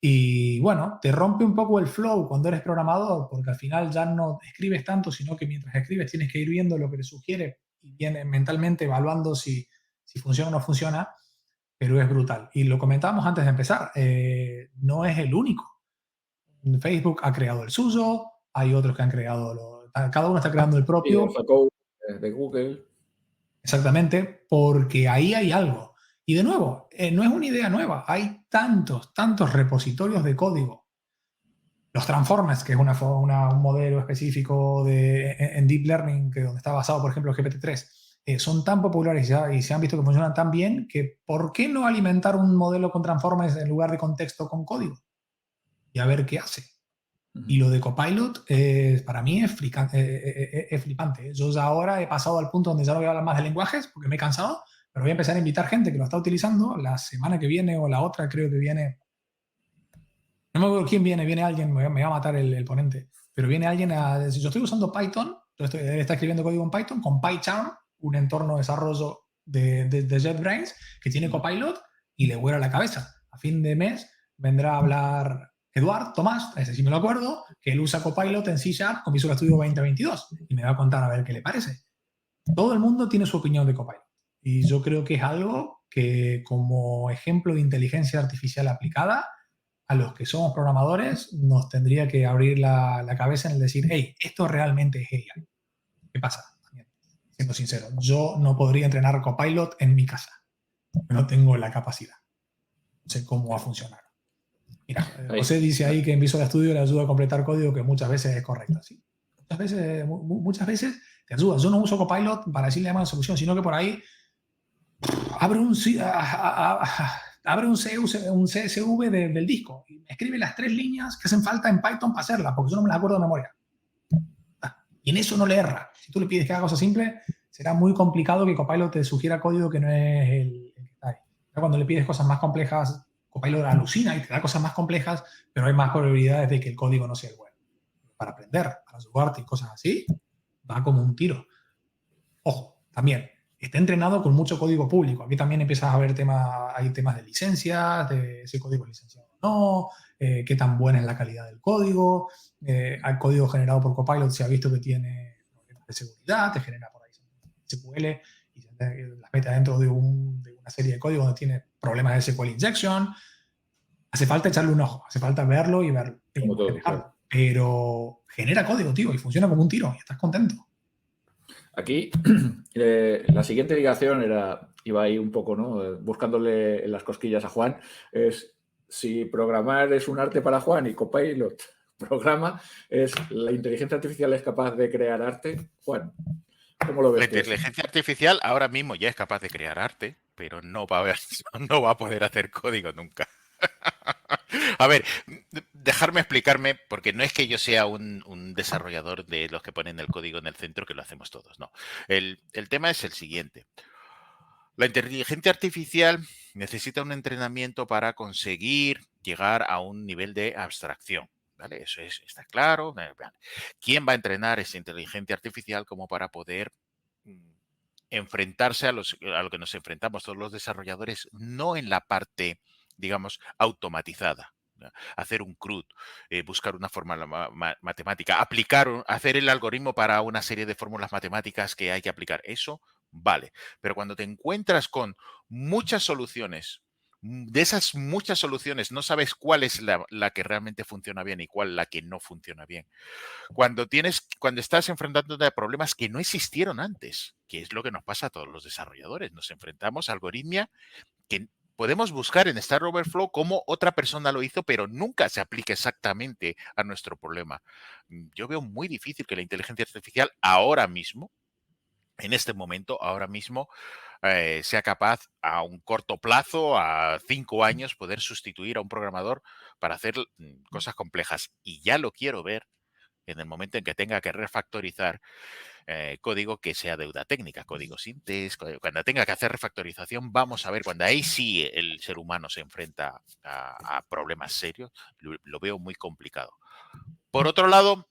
Y bueno, te rompe un poco el flow cuando eres programador, porque al final ya no escribes tanto, sino que mientras escribes tienes que ir viendo lo que te sugiere y vienes mentalmente evaluando si funciona o no funciona, pero es brutal. Y lo comentábamos antes de empezar, no es el único. Facebook ha creado el suyo, hay otros que han creado, cada uno está creando el propio. Y AlphaCode de Google. Exactamente, porque ahí hay algo. Y de nuevo, no es una idea nueva. Hay tantos repositorios de código. Los Transformers, que es un modelo específico en Deep Learning, donde está basado, por ejemplo, GPT-3, son tan populares y se han visto que funcionan tan bien que ¿por qué no alimentar un modelo con Transformers en lugar de contexto con código? Y a ver qué hace. Y lo de Copilot para mí es flipante. Yo ya ahora he pasado al punto donde ya no voy a hablar más de lenguajes porque me he cansado, pero voy a empezar a invitar gente que lo está utilizando la semana que viene o la otra, creo que viene. No me acuerdo quién viene alguien, me va a matar el ponente, pero viene alguien a decir, yo estoy usando Python, él está escribiendo código en Python con PyCharm, un entorno de desarrollo de JetBrains que tiene Copilot y le vuela la cabeza. A fin de mes vendrá a hablar Eduard Tomás, ese sí me lo acuerdo, que él usa Copilot en C# con Visual Studio 2022 y me va a contar a ver qué le parece. Todo el mundo tiene su opinión de Copilot y yo creo que es algo que como ejemplo de inteligencia artificial aplicada, a los que somos programadores nos tendría que abrir la cabeza en el decir, hey, esto realmente es AI. ¿Qué pasa? También, siendo sincero, yo no podría entrenar Copilot en mi casa. No tengo la capacidad. No sé cómo va a funcionar. Mira, José dice ahí que en Visual Studio le ayuda a completar código que muchas veces es correcto. ¿Sí? Muchas veces te ayuda. Yo no uso Copilot para decirle a la solución, sino que por ahí abre un CSV del disco y escribe las 3 líneas que hacen falta en Python para hacerla, porque yo no me las acuerdo de memoria. Y en eso no le erra. Si tú le pides que haga cosas simples, será muy complicado que Copilot te sugiera código que no es el que está ahí. Pero cuando le pides cosas más complejas, Copilot alucina y te da cosas más complejas, pero hay más probabilidades de que el código no sea el bueno. Para aprender, para ayudarte y cosas así, va como un tiro. Ojo, también, está entrenado con mucho código público. Aquí también empiezas a ver hay temas de licencias, de ese código licenciado o no, qué tan buena es la calidad del código. Al código generado por Copilot se ha visto que tiene problemas de seguridad, te genera por ahí SQL y las mete dentro de una serie de códigos donde tiene problemas de SQL injection. Hace falta echarle un ojo, hace falta verlo y verlo. Como todo, claro. Pero genera código, tío, y funciona como un tiro y estás contento. Aquí la siguiente ligación iba ahí un poco, ¿no? Buscándole en las cosquillas a Juan, es si programar es un arte para Juan y Copilot programa, la inteligencia artificial es capaz de crear arte. Juan, ¿cómo lo ves? La inteligencia artificial ahora mismo ya es capaz de crear arte, pero no va a poder hacer código nunca. A ver, dejarme explicarme, porque no es que yo sea un desarrollador de los que ponen el código en el centro, que lo hacemos todos, no. El tema es el siguiente. La inteligencia artificial necesita un entrenamiento para conseguir llegar a un nivel de abstracción, ¿vale? Eso está claro. ¿Quién va a entrenar esa inteligencia artificial como para poder enfrentarse a lo que nos enfrentamos todos los desarrolladores, no en la parte, digamos, automatizada? Hacer un CRUD, buscar una fórmula matemática, hacer el algoritmo para una serie de fórmulas matemáticas que hay que aplicar. Eso vale. Pero cuando te encuentras con muchas soluciones, de esas muchas soluciones no sabes cuál es la que realmente funciona bien y cuál la que no funciona bien. Cuando estás enfrentándote a problemas que no existieron antes, que es lo que nos pasa a todos los desarrolladores. Nos enfrentamos a algoritmia que podemos buscar en Stack Overflow cómo otra persona lo hizo, pero nunca se aplica exactamente a nuestro problema. Yo veo muy difícil que la inteligencia artificial ahora mismo, en este momento, ahora mismo, sea capaz a un corto plazo, a 5 años, poder sustituir a un programador para hacer cosas complejas. Y ya lo quiero ver en el momento en que tenga que refactorizar código que sea deuda técnica, código sintes, cuando tenga que hacer refactorización, vamos a ver, cuando ahí sí el ser humano se enfrenta a problemas serios, lo veo muy complicado. Por otro lado,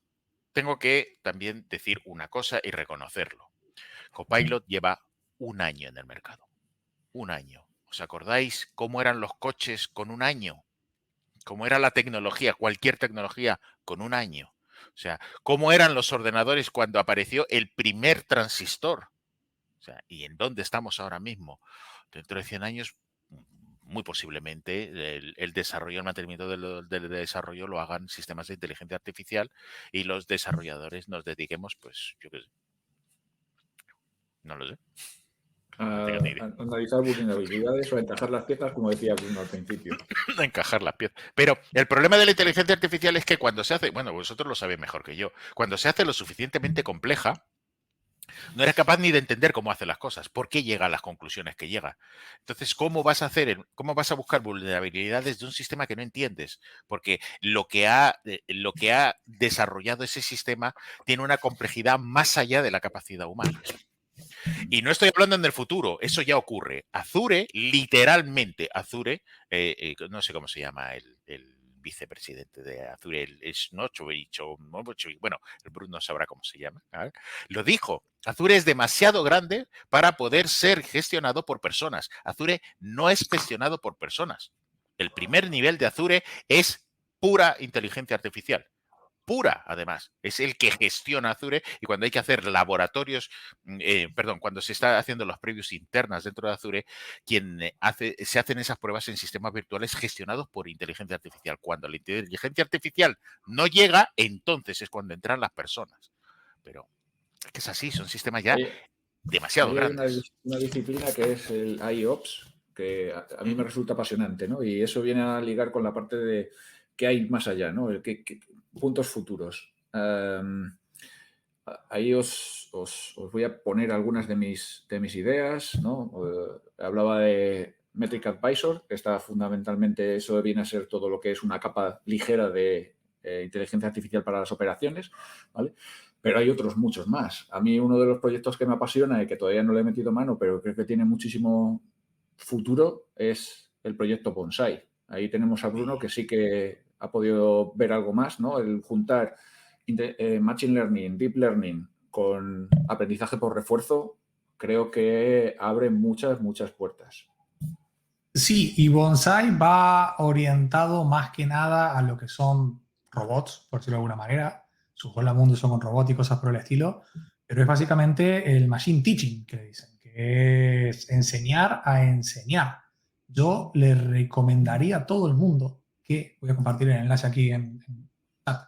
tengo que también decir una cosa y reconocerlo. Copilot lleva 1 año en el mercado. 1 año. ¿Os acordáis cómo eran los coches con 1 año? ¿Cómo era la tecnología, cualquier tecnología con 1 año? O sea, ¿cómo eran los ordenadores cuando apareció el primer transistor? O sea, ¿y en dónde estamos ahora mismo? Dentro de 100 años, muy posiblemente el desarrollo, el mantenimiento del desarrollo lo hagan sistemas de inteligencia artificial y los desarrolladores nos dediquemos, pues, yo qué sé. No lo sé. Analizar vulnerabilidades o encajar las piezas, como decía Bruno al principio. Encajar las piezas. Pero el problema de la inteligencia artificial es que cuando se hace, bueno, vosotros lo sabéis mejor que yo, cuando se hace lo suficientemente compleja, No eres capaz ni de entender cómo hace las cosas, por qué llega a las conclusiones que llega. Entonces, ¿cómo vas a buscar vulnerabilidades de un sistema que no entiendes? Porque lo que ha desarrollado ese sistema tiene una complejidad más allá de la capacidad humana. Y no estoy hablando en el futuro, eso ya ocurre. Azure, literalmente Azure, no sé cómo se llama el vicepresidente de Azure, es Nochovich o bueno, el Bruno sabrá cómo se llama, ¿vale? Lo dijo. Azure es demasiado grande para poder ser gestionado por personas. Azure no es gestionado por personas. El primer nivel de Azure es pura inteligencia artificial. Pura, además. Es el que gestiona Azure y cuando hay que hacer laboratorios, cuando se está haciendo los previews internas dentro de Azure, se hacen esas pruebas en sistemas virtuales gestionados por inteligencia artificial. Cuando la inteligencia artificial no llega, entonces es cuando entran las personas. Pero es que es así, son sistemas ya demasiado Ahí hay grandes. una disciplina que es el IOPS, que a mí me resulta apasionante, ¿no? Y eso viene a ligar con la parte de qué hay más allá, ¿no? Puntos futuros. Ahí os voy a poner algunas de mis ideas, ¿no? Hablaba de Metric Advisor, que está fundamentalmente, eso viene a ser todo lo que es una capa ligera de inteligencia artificial para las operaciones, ¿vale? Pero hay otros muchos más. A mí uno de los proyectos que me apasiona y que todavía no le he metido mano, pero creo que tiene muchísimo futuro, es el proyecto Bonsai. Ahí tenemos a Bruno, que sí que ha podido ver algo más, ¿no? El juntar Machine Learning, Deep Learning con aprendizaje por refuerzo, creo que abre muchas puertas. Sí, y Bonsai va orientado más que nada a lo que son robots, por decirlo de alguna manera. Sus Hola Mundo son con robots y cosas por el estilo, pero es básicamente el machine teaching, que le dicen, que es enseñar a enseñar. Yo le recomendaría a todo el mundo que, voy a compartir el enlace aquí en chat,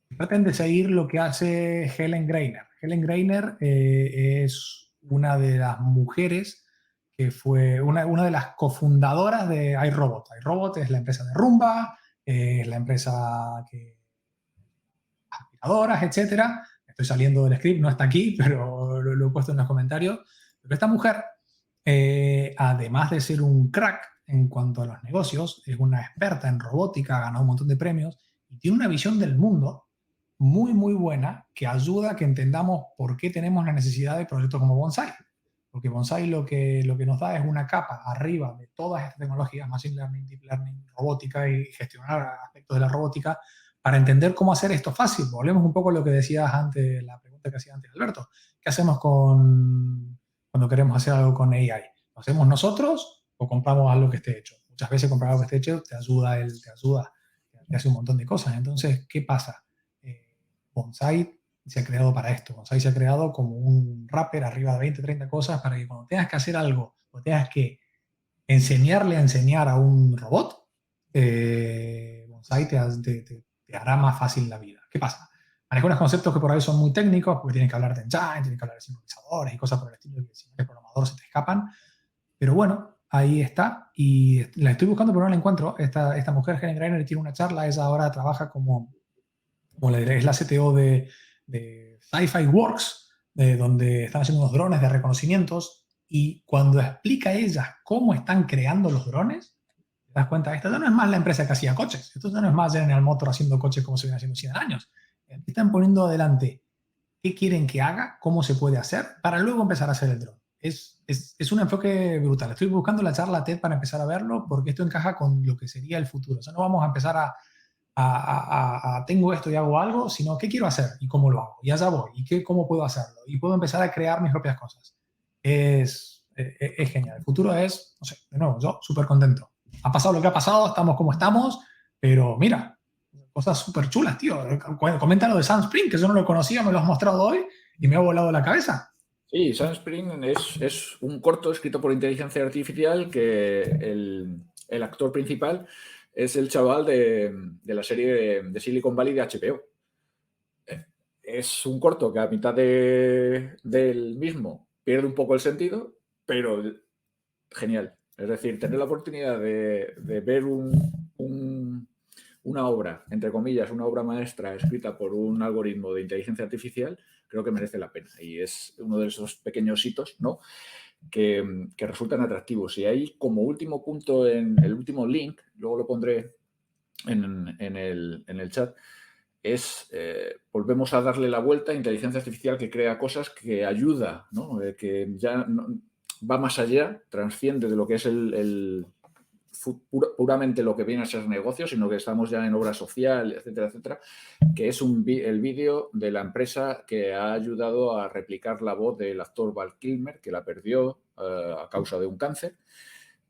que traten de seguir lo que hace Helen Greiner. Helen Greiner es una de las mujeres que fue una de las cofundadoras de iRobot. iRobot es la empresa de Rumba, es la empresa que aspiradoras, etcétera. Estoy saliendo del script, no está aquí, pero lo he puesto en los comentarios. Pero esta mujer, además de ser un crack en cuanto a los negocios, es una experta en robótica, ha ganado un montón de premios y tiene una visión del mundo muy, muy buena que ayuda a que entendamos por qué tenemos la necesidad de proyectos como Bonsai. Porque Bonsai lo que nos da es una capa arriba de todas estas tecnologías, Machine Learning, Deep Learning, robótica y gestionar aspectos de la robótica, para entender cómo hacer esto fácil. Volvemos un poco a lo que decías antes, la pregunta que hacía antes Alberto. ¿Qué hacemos cuando queremos hacer algo con AI? ¿Lo hacemos nosotros o compramos algo que esté hecho? Muchas veces comprar algo que esté hecho te hace un montón de cosas. Entonces, ¿qué pasa? Bonsai se ha creado para esto. Bonsai se ha creado como un wrapper arriba de 20, 30 cosas para que cuando tengas que hacer algo o tengas que enseñarle a enseñar a un robot, Bonsai te hará más fácil la vida. ¿Qué pasa? Maneja unos conceptos que por ahí son muy técnicos, porque tienes que hablar de engine, tienes que hablar de sincronizadores y cosas por el estilo, que si no eres programador se te escapan. Pero bueno, ahí está. Y la estoy buscando, pero no la encuentro. Esta mujer, Helen Greiner, tiene una charla. Ella ahora trabaja como es la CTO de Sci-Fi Works, donde están haciendo unos drones de reconocimientos. Y cuando explica ella cómo están creando los drones, te das cuenta, esta ya no es más la empresa que hacía coches, esto ya no es más General Motors haciendo coches como se viene haciendo 100 años. Están poniendo adelante qué quieren que haga, cómo se puede hacer, para luego empezar a hacer el drone. Es un enfoque brutal. Estoy buscando la charla TED para empezar a verlo, porque esto encaja con lo que sería el futuro. O sea, no vamos a empezar tengo esto y hago algo, sino qué quiero hacer y cómo lo hago. Y allá voy. Y cómo puedo hacerlo. Y puedo empezar a crear mis propias cosas. Es genial. El futuro es, no sé, de nuevo, yo súper contento. Ha pasado lo que ha pasado, estamos como estamos, pero mira, cosas súper chulas, tío. Comenta lo de Sunspring, que yo no lo conocía, me lo has mostrado hoy y me ha volado la cabeza. Sí, Sunspring es un corto escrito por inteligencia artificial que el actor principal es el chaval de la serie de Silicon Valley de HBO. Es un corto que a mitad del mismo pierde un poco el sentido, pero genial. Es decir, tener la oportunidad de ver un una obra, entre comillas, una obra maestra escrita por un algoritmo de inteligencia artificial, creo que merece la pena. Y es uno de esos pequeños hitos, ¿no?, que resultan atractivos. Y ahí, como último punto, en el último link, luego lo pondré en el chat, volvemos a darle la vuelta a inteligencia artificial que crea cosas, que ayuda, ¿no?, que ya va más allá, transciende de lo que es puramente lo que viene a ser negocio, sino que estamos ya en obra social, etcétera, etcétera, que es el vídeo de la empresa que ha ayudado a replicar la voz del actor Val Kilmer, que la perdió a causa de un cáncer.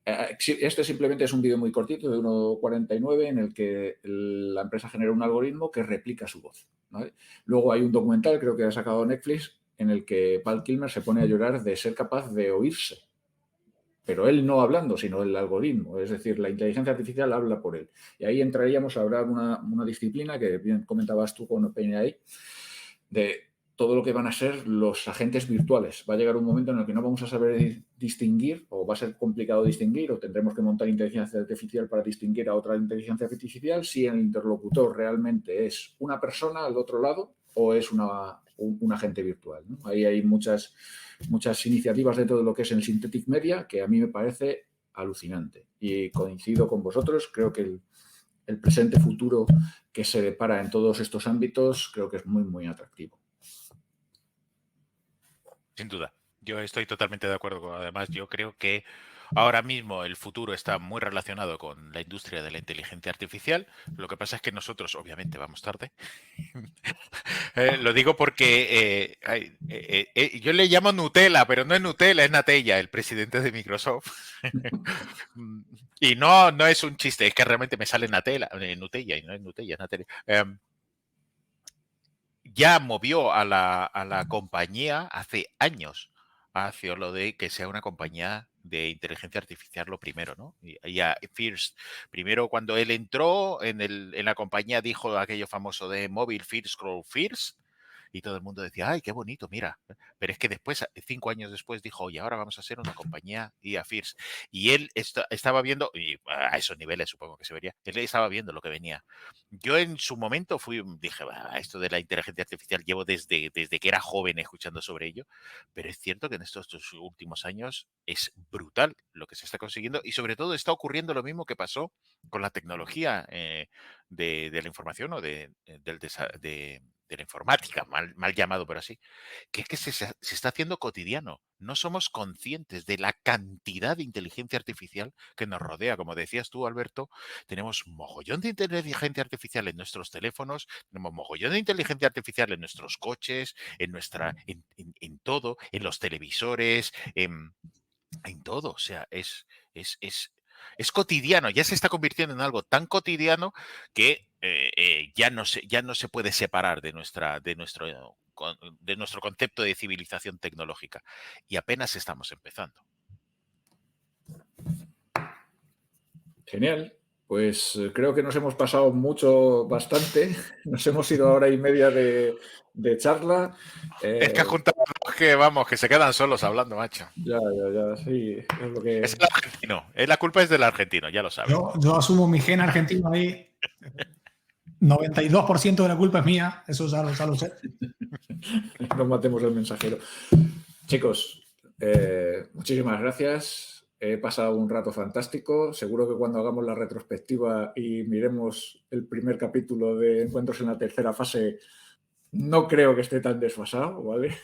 Este simplemente es un vídeo muy cortito, de 1:49, en el que la empresa genera un algoritmo que replica su voz, ¿vale? Luego hay un documental, creo que ha sacado Netflix, en el que Val Kilmer se pone a llorar de ser capaz de oírse. Pero él no hablando, sino el algoritmo. Es decir, la inteligencia artificial habla por él. Y ahí entraríamos a hablar una disciplina que bien comentabas tú con OpenAI, de todo lo que van a ser los agentes virtuales. Va a llegar un momento en el que no vamos a saber distinguir, o va a ser complicado distinguir, o tendremos que montar inteligencia artificial para distinguir a otra inteligencia artificial, si el interlocutor realmente es una persona al otro lado o es un agente virtual, ¿no? Ahí hay muchas iniciativas dentro de lo que es el Synthetic Media, que a mí me parece alucinante. Y coincido con vosotros, creo que el presente futuro que se depara en todos estos ámbitos, creo que es muy, muy atractivo. Sin duda. Yo estoy totalmente de acuerdo. Además, yo creo que ahora mismo el futuro está muy relacionado con la industria de la inteligencia artificial. Lo que pasa es que nosotros, obviamente, vamos tarde. Lo digo porque yo le llamo Nutella, pero no es Nutella, es Natella, el presidente de Microsoft. Y no es un chiste, es que realmente me sale Nutella y no es Nutella, es Natella. Ya movió a la compañía hace años hacia lo de que sea una compañía de inteligencia artificial lo primero, ¿no? Y a First, primero cuando él entró en la compañía dijo aquello famoso de Mobile First, Scroll First, y todo el mundo decía, ay, qué bonito, mira. Pero es que después, 5 años después, dijo, oye, ahora vamos a ser una compañía IA First. Y él estaba viendo, y a esos niveles supongo que se vería, él estaba viendo lo que venía. Yo en su momento dije, esto de la inteligencia artificial llevo desde que era joven escuchando sobre ello, pero es cierto que en estos últimos años es brutal lo que se está consiguiendo y sobre todo está ocurriendo lo mismo que pasó con la tecnología de la información o de la informática, mal llamado por así, que es que se está haciendo cotidiano. No somos conscientes de la cantidad de inteligencia artificial que nos rodea. Como decías tú, Alberto, tenemos mogollón de inteligencia artificial en nuestros teléfonos, tenemos mogollón de inteligencia artificial en nuestros coches, en todo, en los televisores, en todo. O sea, es cotidiano, ya se está convirtiendo en algo tan cotidiano que ya no se puede separar de nuestro concepto de civilización tecnológica. Y apenas estamos empezando. Genial. Pues creo que nos hemos pasado bastante. Nos hemos ido a hora y media de charla. Es que has juntado dos que, vamos, que se quedan solos hablando, macho. Ya, sí. Es lo que... Es el argentino. La culpa es del argentino, ya lo sabes. Yo asumo mi gen argentino ahí. 92% de la culpa es mía, eso ya lo sé. No matemos al mensajero. Chicos, muchísimas gracias. He pasado un rato fantástico. Seguro que cuando hagamos la retrospectiva y miremos el primer capítulo de Encuentros en la tercera fase, no creo que esté tan desfasado, ¿vale?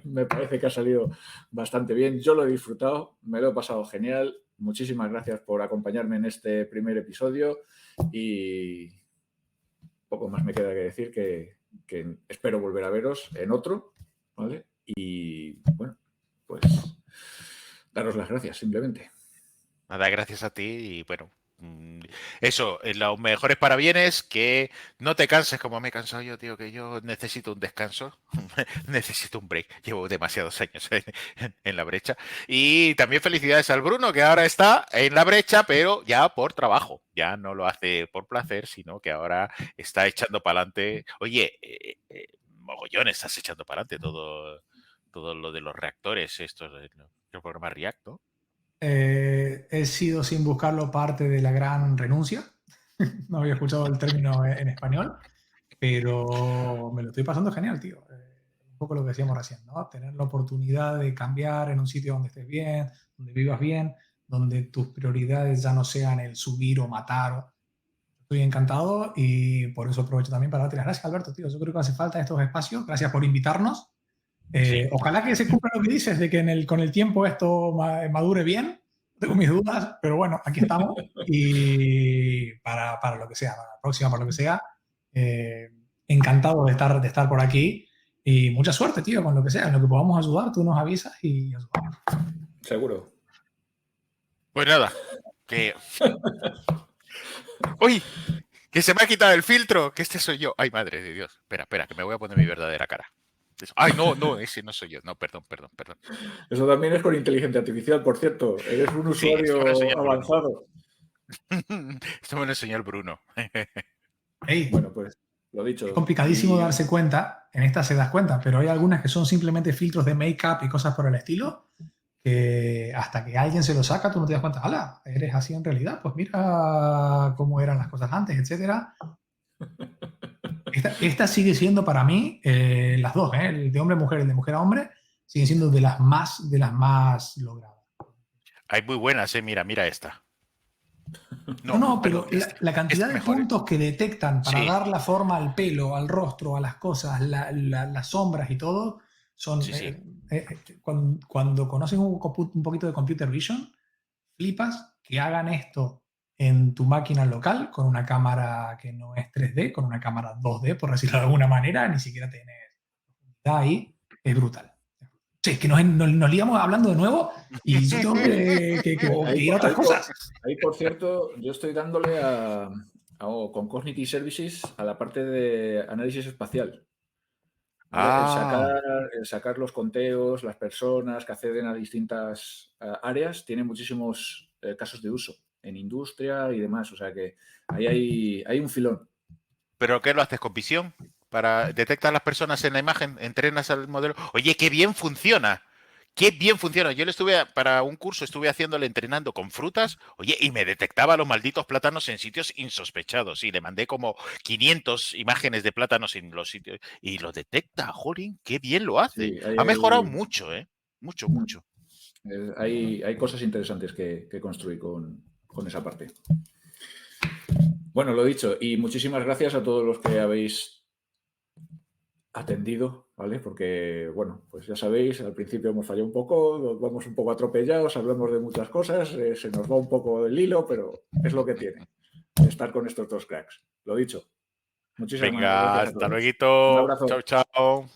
Me parece que ha salido bastante bien. Yo lo he disfrutado, me lo he pasado genial. Muchísimas gracias por acompañarme en este primer episodio y poco más me queda que decir que espero volver a veros en otro, ¿vale? Y bueno, pues daros las gracias, simplemente. Nada, gracias a ti y bueno, eso, los mejores parabienes, que no te canses como me he cansado yo, tío, que yo necesito un descanso, necesito un break, llevo demasiados años en la brecha. Y también felicidades al Bruno, que ahora está en la brecha, pero ya por trabajo, ya no lo hace por placer, sino que ahora está echando para adelante. Oye, mogollón, estás echando para adelante todo lo de los reactores, estos del programa React, ¿no? He sido, sin buscarlo, parte de la gran renuncia. No había escuchado el término en español, pero me lo estoy pasando genial, tío. Un poco lo que decíamos recién, ¿no? Tener la oportunidad de cambiar en un sitio donde estés bien, donde vivas bien, donde tus prioridades ya no sean el subir o matar. Estoy encantado y por eso aprovecho también para darte las gracias, Alberto, tío. Yo creo que hace falta estos espacios. Gracias por invitarnos. Sí. Ojalá que se cumpla lo que dices de que con el tiempo esto madure bien. Tengo mis dudas, pero bueno, aquí estamos. Y para lo que sea, para la próxima, para lo que sea, encantado de estar por aquí. Y mucha suerte, tío, con lo que sea. En lo que podamos ayudar, tú nos avisas y ayudamos. Seguro. Pues nada, que... ¡Uy! Que se me ha quitado el filtro, que este soy yo. Ay, madre de Dios. Espera, que me voy a poner mi verdadera cara. Ay, no, ese no soy yo. No, perdón. Eso también es con inteligencia artificial, por cierto. Eres un Sí, esto me lo enseñó usuario el Bruno. avanzado. Esto me lo enseñó el Bruno. Hey, Bueno, pues lo es dicho. complicadísimo Y darse cuenta. En esta se das cuenta, pero hay algunas que son simplemente filtros de make-up y cosas por el estilo que hasta que alguien se lo saca, tú no te das cuenta, ¡hala! Eres así en realidad, pues mira cómo eran las cosas antes, etcétera. Esta sigue siendo para mí, las dos, el de hombre a mujer, el de mujer a hombre, siguen siendo de las más logradas. Hay muy buenas, mira esta. No, Perdón, pero la cantidad este de mejor. puntos que detectan para Sí, dar la forma al pelo, al rostro, a las cosas, las sombras y todo, son. sí. Cuando conoces un poquito de computer vision, flipas que hagan esto en tu máquina local con una cámara que no es 3D, con una cámara 2D, por decirlo de alguna manera, ni siquiera tienes ahí, es brutal. Sí, es que nos liamos hablando de nuevo y yo tengo que ir a otras cosas. ahí, por cierto, yo estoy dándole con Cognity Services a la parte de análisis espacial. ¿Vale? El sacar los conteos, las personas que acceden a distintas áreas, tiene muchísimos casos de uso en industria y demás. O sea que ahí hay un filón. ¿Pero qué lo haces con visión? Para detectar las personas en la imagen, entrenas al modelo. Oye, qué bien funciona. Qué bien funciona. Yo para un curso estuve haciéndole entrenando con frutas, oye, y me detectaba los malditos plátanos en sitios insospechados. Y le mandé como 500 imágenes de plátanos en los sitios y lo detecta. Jolín, qué bien lo hace. Sí, Ha mejorado mucho, ¿eh? Mucho. hay cosas interesantes que construir con esa parte. Bueno, lo dicho, y muchísimas gracias a todos los que habéis atendido, ¿vale? Porque, bueno, pues ya sabéis, al principio hemos fallado un poco, nos vamos un poco atropellados, hablamos de muchas cosas, se nos va un poco el hilo, pero es lo que tiene estar con estos dos cracks. Lo dicho, muchísimas Venga, gracias a hasta todos. Un luego. abrazo. Chao.